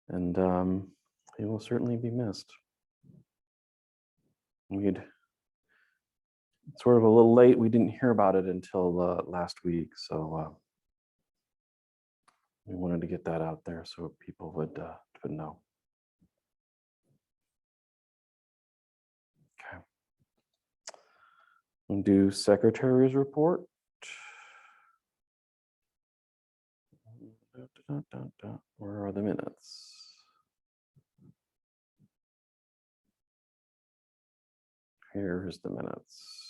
And he will certainly be missed. It's sort of a little late. We didn't hear about it until last week. So we wanted to get that out there so people would know. Okay. And do secretary's report. Where are the minutes? Here's the minutes.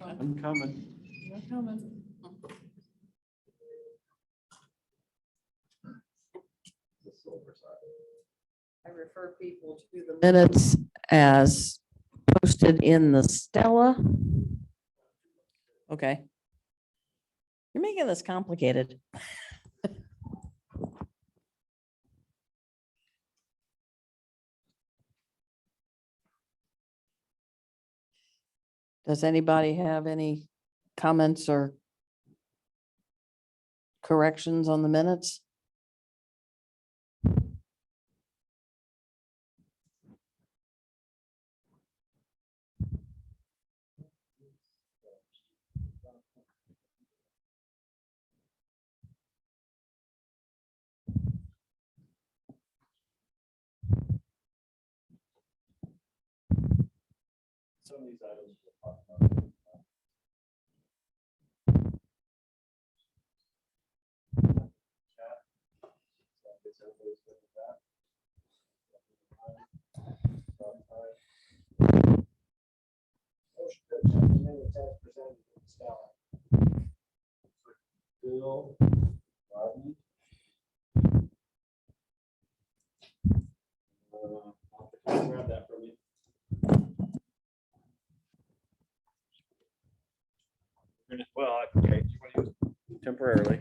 I'm coming. I'm coming. I refer people to the minutes as posted in the Stella. Okay. You're making this complicated. Does anybody have any comments or corrections on the minutes? Some of these items we'll talk about. Bill, Rodney. I'll grab that from you. Well, okay, temporarily.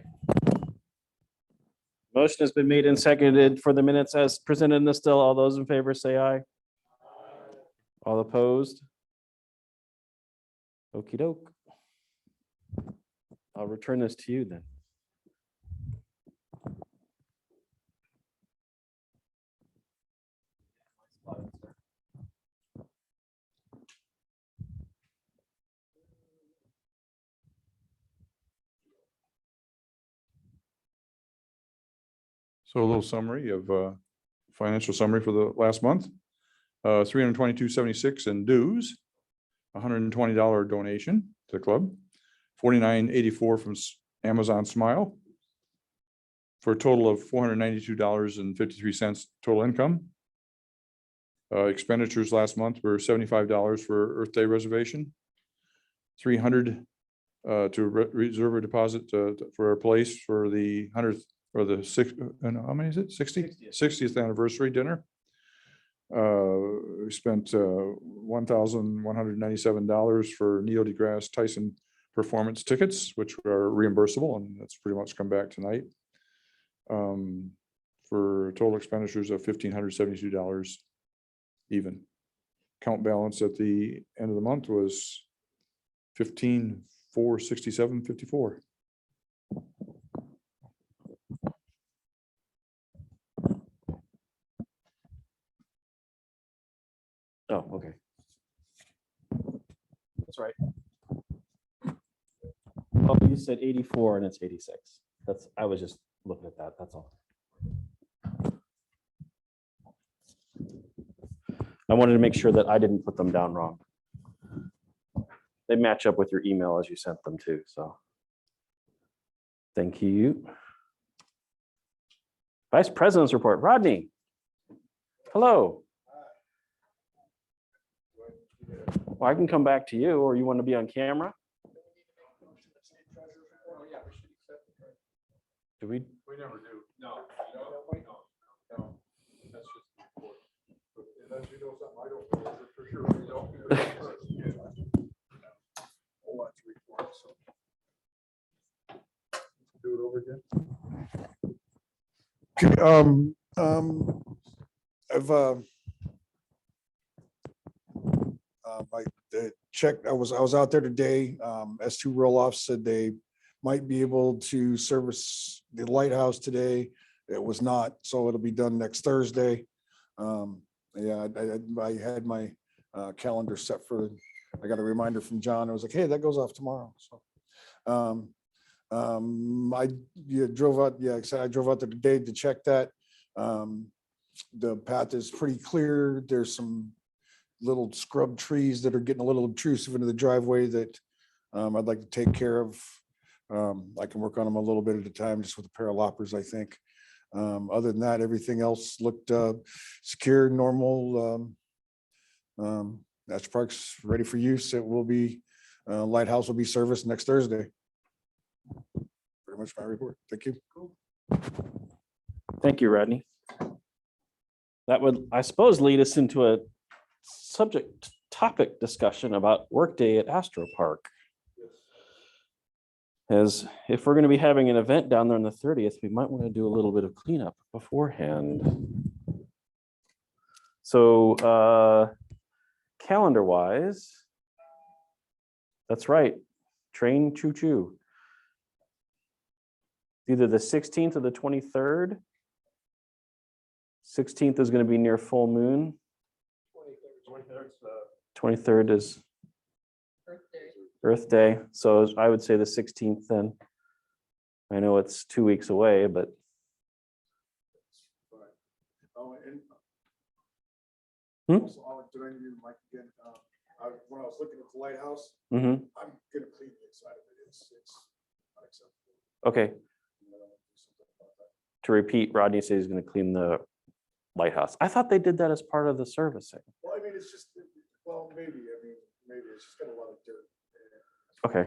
Motion has been made and seconded for the minutes as presented in the still. All those in favor say aye. All opposed? Okey doke. I'll return this to you then. So a little summary of financial summary for the last month. $322.76 in dues, $120 donation to the club, $49.84 from Amazon Smile, for a total of $492.53 total income. Expenditures last month were $75 for Earth Day reservation, $300 to reserve a deposit for a place for the 100th or the how many is it? 60th anniversary dinner. We spent $1,197 for Neil deGrasse Tyson performance tickets, which are reimbursable, and that's pretty much come back tonight. For total expenditures of $1,572 even. Count balance at the end of the month was $15,467.54. Oh, okay. That's right. Oh, you said 84 and it's 86. I was just looking at that, that's all. I wanted to make sure that I didn't put them down wrong. They match up with your email as you sent them too, so. Thank you. Vice President's report, Rodney. Hello. Well, I can come back to you, or you want to be on camera? Do we? We never do. No. That's just the report. Unless you know something I don't know, for sure we don't. Whole lot to report, so. Do it over again. I checked, I was out there today. S2 roll-offs said they might be able to service the lighthouse today. It was not, so it'll be done next Thursday. Yeah, I had my calendar set for, I got a reminder from John. I was like, hey, that goes off tomorrow. So I drove out, I drove out there today to check that. The path is pretty clear. There's some little scrub trees that are getting a little intrusive into the driveway that I'd like to take care of. I can work on them a little bit at a time, just with the pair of loppers, I think. Other than that, everything else looked secure, normal. National Park's ready for use. It will be, Lighthouse will be serviced next Thursday. Pretty much my report. Thank you. Thank you, Rodney. That would, I suppose, lead us into a topic discussion about workday at Astro Park. As if we're going to be having an event down there on the 30th, we might want to do a little bit of cleanup beforehand. So calendar wise, that's right, train choo-choo. Either the 16th or the 23rd. 16th is going to be near full moon. 23rd is Earth Day. So I would say the 16th then. I know it's 2 weeks away, but. Also, did I need to mic again? When I was looking at the lighthouse, I'm gonna clean the inside of it. It's unacceptable. Okay. To repeat, Rodney says he's going to clean the lighthouse. I thought they did that as part of the servicing. Well, I mean, it's just, well, maybe, maybe it's just got a lot of dirt. Okay.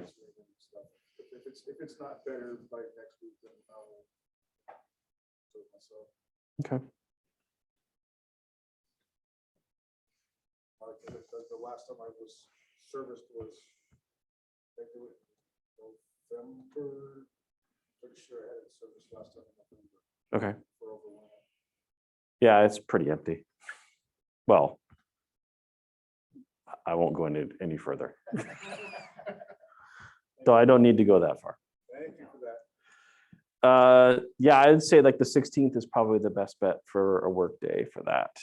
If it's not better by next week, then I will do it myself. Okay. The last time I was serviced was, I think it was November. Pretty sure I had it serviced last time in November. Okay. For over 1 month. Yeah, it's pretty empty. Well, I won't go into any further. So I don't need to go that far. Thank you for that. Yeah, I'd say like the 16th is probably the best bet for a work day for that.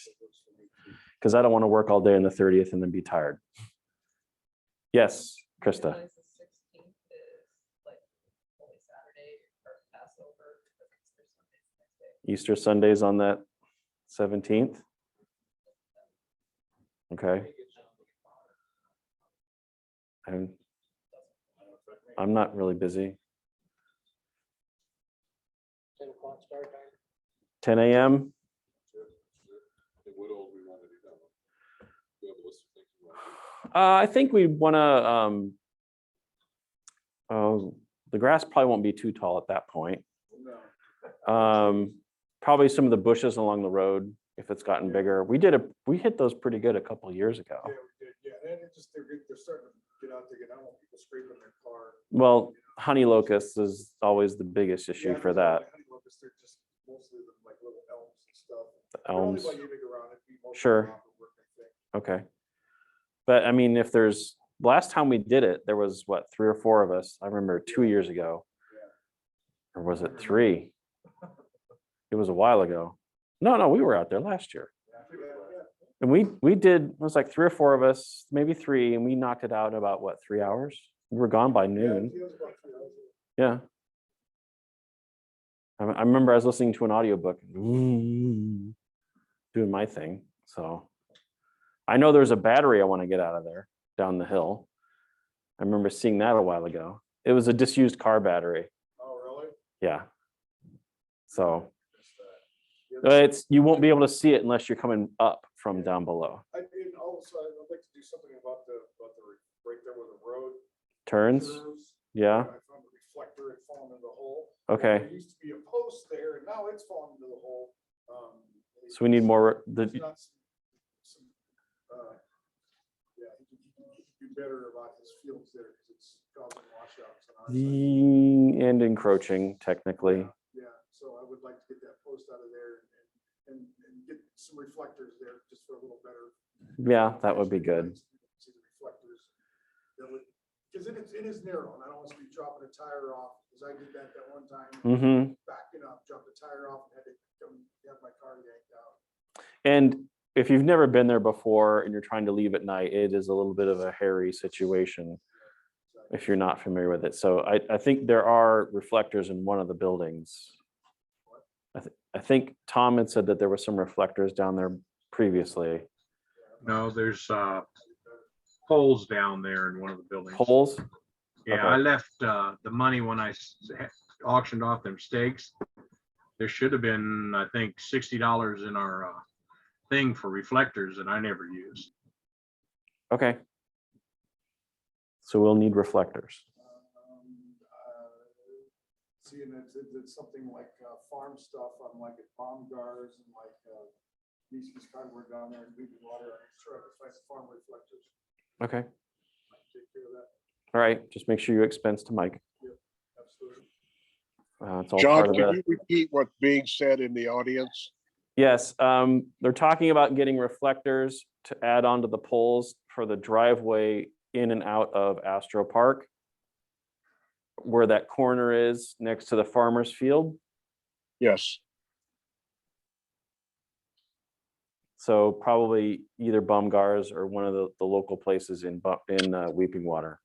Because I don't want to work all day on the 30th and then be tired. Yes, Krista. Easter Sunday's on that 17th. Okay. I'm not really busy. 10 a.m. I think we want to, the grass probably won't be too tall at that point. Probably some of the bushes along the road, if it's gotten bigger. We hit those pretty good a couple of years ago. Yeah, we did. Yeah, and it just, they're starting to get out there. I don't want people scraping their car. Well, honey locusts is always the biggest issue for that. Honey locusts, they're just mostly like little elms and stuff. The elms. They're only like 8 around. It'd be mostly Sure. around the work, I think. Okay. But I mean, if there's, last time we did it, there was what, 3 or 4 of us. I remember 2 years ago. Or was it 3? It was a while ago. No, we were out there last year. And we did, it was like 3 or 4 of us, maybe 3, and we knocked it out in about what, 3 hours? We were gone by noon. Yeah. I remember I was listening to an audiobook, doing my thing. So I know there's a battery I want to get out of there down the hill. I remember seeing that a while ago. It was a disused car battery. Oh, really? Yeah. So it's, you won't be able to see it unless you're coming up from down below. And also, I'd like to do something about the right there where the road Turns. curves. Yeah. I found the reflector had fallen into the hole. Okay. There used to be a post there, and now it's fallen into the hole. So we need more. There's not some, yeah, he can do better about his fields there because it's causing washouts on our side. And encroaching technically. Yeah, so I would like to get that post out of there and get some reflectors there just for a little better. Yeah, that would be good. See the reflectors. Because it is narrow and I don't want to be dropping a tire off because I did that one time. Backing up, dropped a tire off and had to come have my car yanked out. And if you've never been there before and you're trying to leave at night, it is a little bit of a hairy situation if you're not familiar with it. So I think there are reflectors in one of the buildings. I think Tom had said that there were some reflectors down there previously. No, there's poles down there in one of the buildings. Poles? Yeah, Okay. I left the money when I auctioned off them stakes. There should have been, I think, $60 in our thing for reflectors that I never used. Okay. So we'll need reflectors. Seeing it's something like farm stuff on like at Baumgars and like Nishi's hardware down there in Weeping Water. I'm sure I could find some farm reflectors. Okay. Take care of that. All right. Just make sure you expense to Mike. Yep, absolutely. It's all John, part of can the. you repeat what's being said in the audience? Yes, they're talking about getting reflectors to add onto the poles for the driveway in and out of Astro Park, where that corner is next to the farmer's field. Yes. So probably either Baumgars or one of the local places in Weeping Water.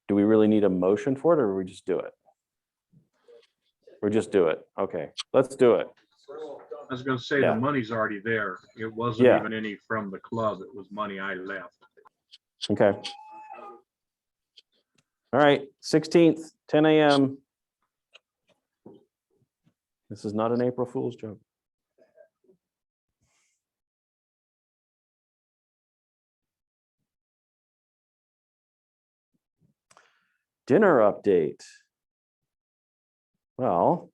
Do we really need a motion for it, or we just do it? Or just do it? Okay, let's do it. I was gonna say, Yeah. the money's already there. It wasn't Yeah. even any from the club. It was money I left. Okay. All right, 16th, 10 a.m. This is not an April Fool's joke. Dinner update. Well,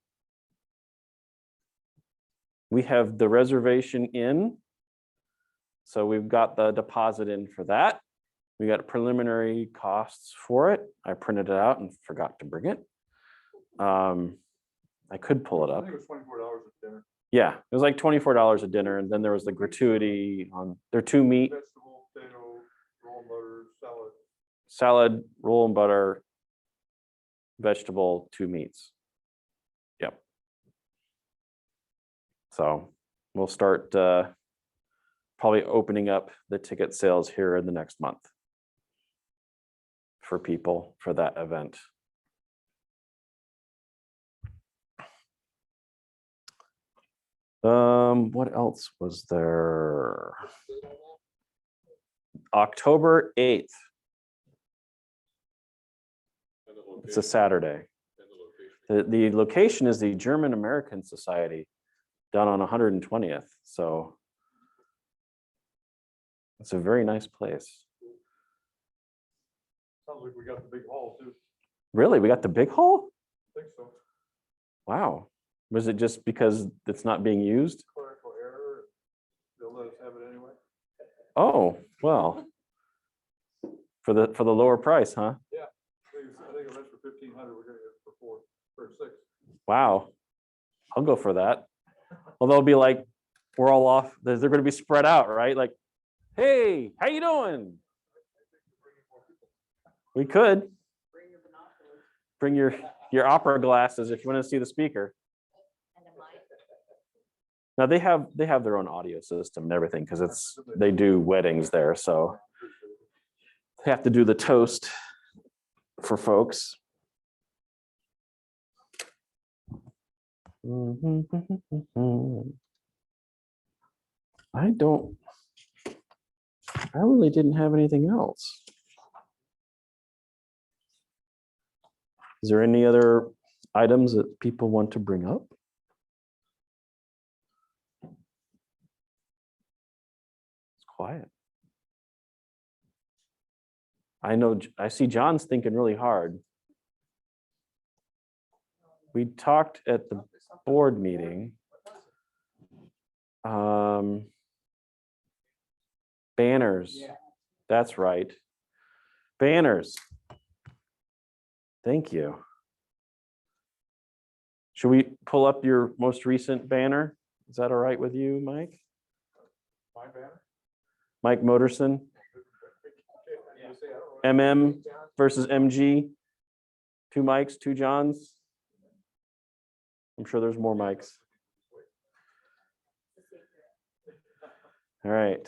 we have the reservation in. So we've got the deposit in for that. We got preliminary costs for it. I printed it out and forgot to bring it. I could pull it I up. think it was $24 at dinner. Yeah, it was like $24 a dinner, and then there was the gratuity on their 2 meat, Vegetable, potato, roll and butter, salad. salad, roll and butter, vegetable, 2 meats. Yep. So we'll start probably opening up the ticket sales here in the next month for people for that event. What else was there? October 8th. It's a Saturday. The location is the German American Society down on 120th. So it's a very nice place. Sounds like we got the big hall too. Really? We got the big hall? I think so. Wow. Was it just because it's not being used? Clerical error. They'll let us have it anyway. Oh, well. For the lower price, huh? Yeah. I think it rents for 1,500. We're gonna get it for 6. Wow. I'll go for that. Well, they'll be like, we're all off. They're going to be spread out, right? Like, hey, how you doing? We could. Bring your opera glasses if you want to see the speaker. Now they have their own audio system and everything because they do weddings there, so they have to do the toast for folks. I really didn't have anything else. Is there any other items that people want to bring up? It's quiet. I know, I see John's thinking really hard. We talked at the board meeting. Banners. That's right. Banners. Thank you. Should we pull up your most recent banner? Is that all right with you, Mike? My banner? Mike Moderson, MM versus MG. 2 Mikes, 2 Johns. I'm sure there's more Mikes. All right.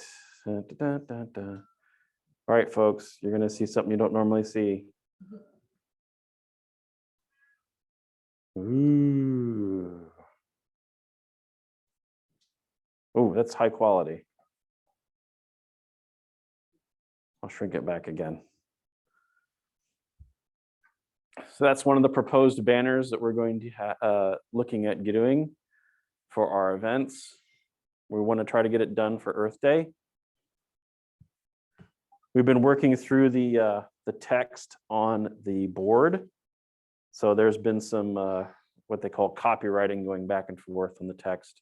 All right, folks, you're gonna see something you don't normally see. Ooh. Oh, that's high quality. I'll shrink it back again. So that's one of the proposed banners that we're going to looking at doing for our events. We want to try to get it done for Earth Day. We've been working through the text on the board. So there's been some what they call copywriting going back and forth on the text.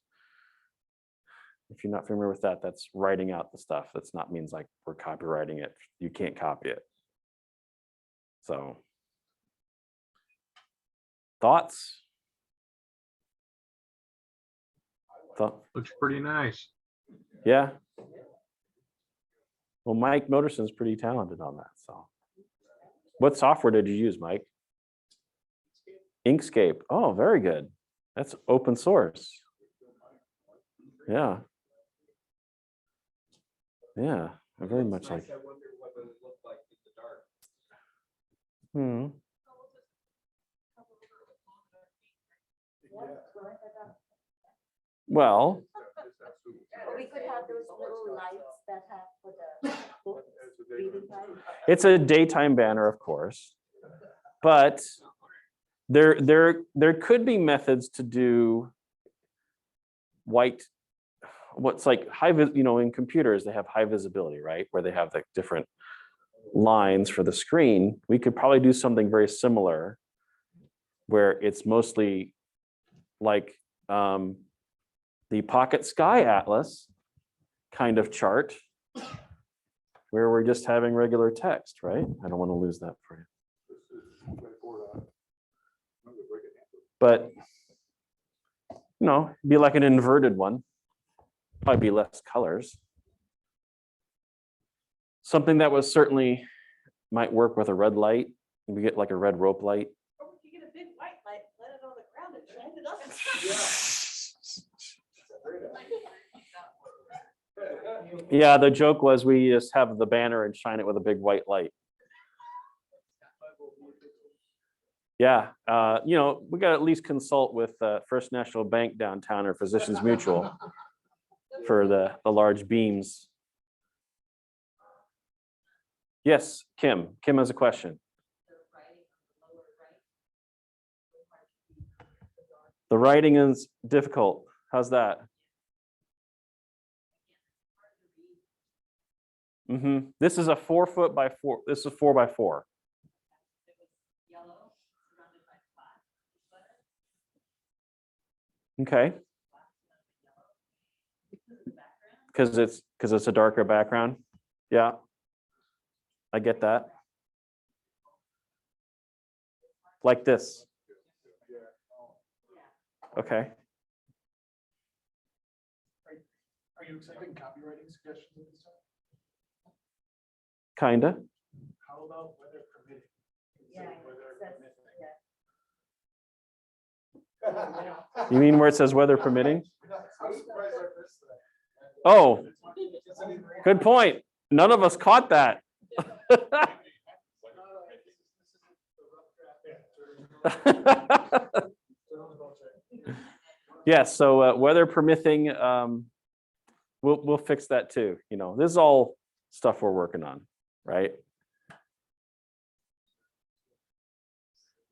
If you're not familiar with that, that's writing out the stuff. That's not means like we're copywriting it. You can't copy it. So thoughts? Looks pretty nice. Yeah. Well, Mike Moderson's pretty talented on that. So what software did you use, Mike? Inkscape. Oh, very good. That's open source. Yeah. Yeah, I very much like. Hmm. Well, We could have those little lights that have for the book reading light. it's a daytime banner, of course, but there could be methods to do white, what's like in computers, they have high visibility, right? Where they have like different lines for the screen. We could probably do something very similar where it's mostly like the Pocket Sky Atlas kind of chart where we're just having regular text, right? I don't want to lose that for you. But, be like an inverted one. Probably be less colors. Something that was certainly might work with a red light. We get like a red rope light. Or if you get a big white light, let it on the ground and shine it up. Yeah, the joke was we just have the banner and shine it with a big white light. Yeah, we got to at least consult with First National Bank downtown or Physicians Mutual for the large beams. Yes, Kim. Kim has a question. The writing is difficult. How's that? This is a 4 foot by 4. This is 4 by 4. Okay. Because it's a darker background. Yeah. I get that. Like this. Okay. Are you accepting copywriting suggestions at this time? Kinda. How about weather permitting? You mean where it says weather permitting? Oh, good point. None of us caught that. Yes, so weather permitting, we'll fix that too. This is all stuff we're working on, right?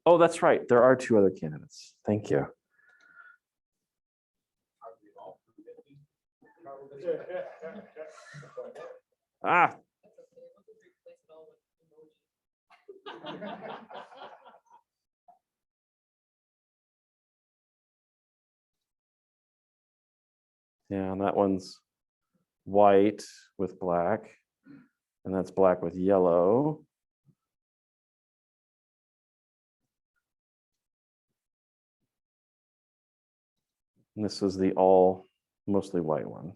Oh, that's right. There are 2 other candidates. Thank you. Ah. Yeah, and that one's white with black, and that's black with yellow. And this is the all mostly white one.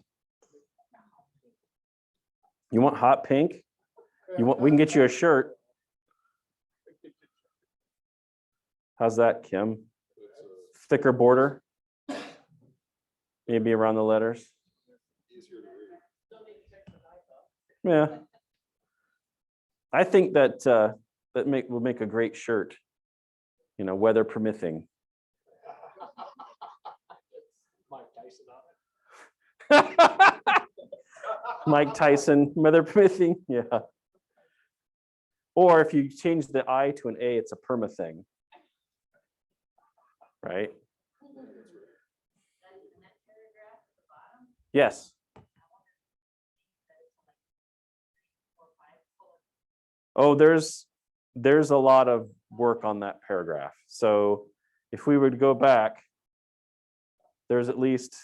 You want hot pink? We can get you a shirt. How's that, Kim? Thicker border? Maybe around the letters. Yeah. I think that will make a great shirt, weather permitting. Mike Tyson, weather permitting, yeah. Or if you change the I to an A, it's a perma thing. Right? Yes. Oh, there's a lot of work on that paragraph. So if we were to go back, there's at least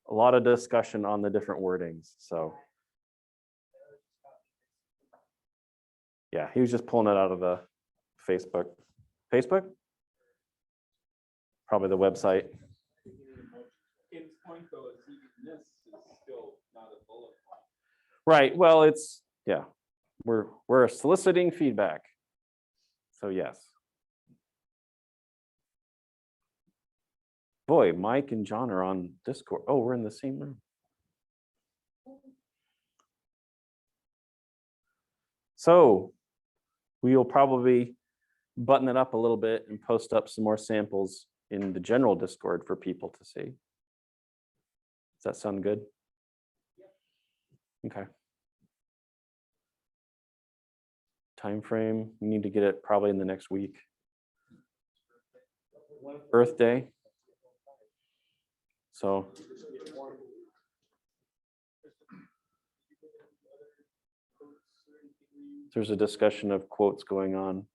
a lot of discussion on the different wordings. So yeah, he was just pulling it out of the Facebook. Facebook? Probably the website. Right. Well, it's, yeah, we're soliciting feedback. So yes. Boy, Mike and John are on Discord. Oh, we're in the same room. So we will probably button it up a little bit and post up some more samples in the general Discord for people to see. Does that sound good? Okay. Time frame, we need to get it probably in the next week. Earth Day. So there's a discussion of quotes going on.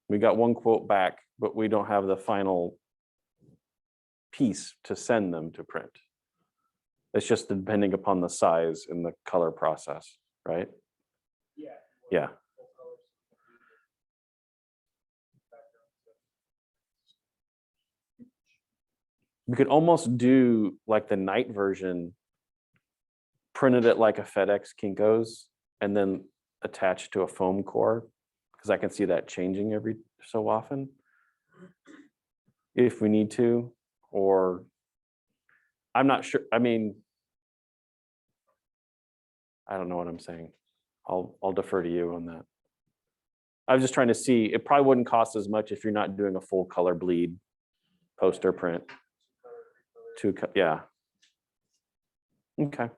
We got one quote back, but we don't have the final piece to send them to print. It's just depending upon the size and the color process, right? Yeah. We could almost do like the night version, printed it like a FedEx Kinko's, and then attached to a foam core, because I can see that changing every so often if we need to, or I'm not sure. I mean, I don't know what I'm saying. I'll defer to you on that. I was just trying to see, it probably wouldn't cost as much if you're not doing a full color bleed poster print. Yeah. Okay.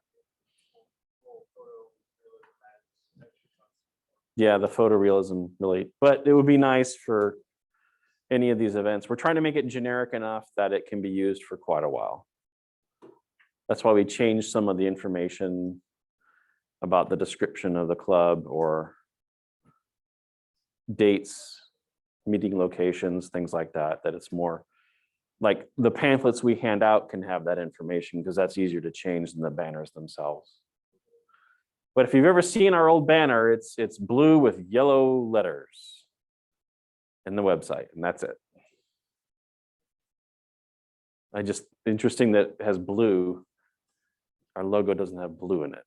Yeah, the photorealism really, but it would be nice for any of these events. We're trying to make it generic enough that it can be used for quite a while. That's why we changed some of the information about the description of the club or dates, meeting locations, things like that, that it's more like the pamphlets we hand out can have that information because that's easier to change than the banners themselves. But if you've ever seen our old banner, it's blue with yellow letters in the website, and that's it. Interesting that it has blue. Our logo doesn't have blue in it.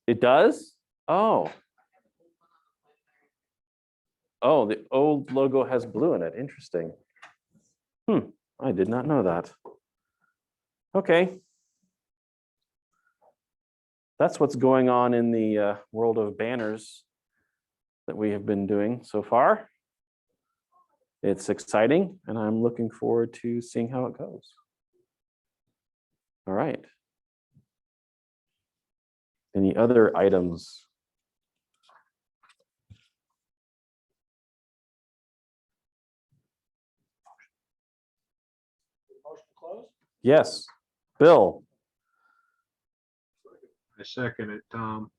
It does? Oh. Oh, the old logo has blue in it. Interesting. I did not know that. Okay. That's what's going on in the world of banners that we have been doing so far. It's exciting, and I'm looking forward to seeing how it goes. All right. Any other items? Yes, Bill. I second it, Tom.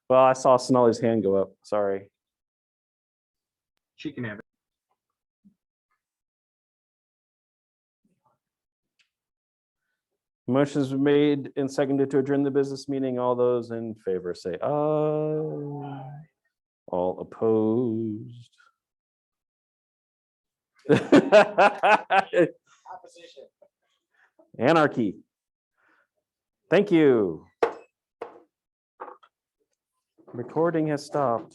Well, I saw Sonali's hand go up. Sorry. She can have it. Motions made and seconded to adjourn the business meeting. All those in favor say aye. All opposed. Anarchy. Thank you. Recording has stopped.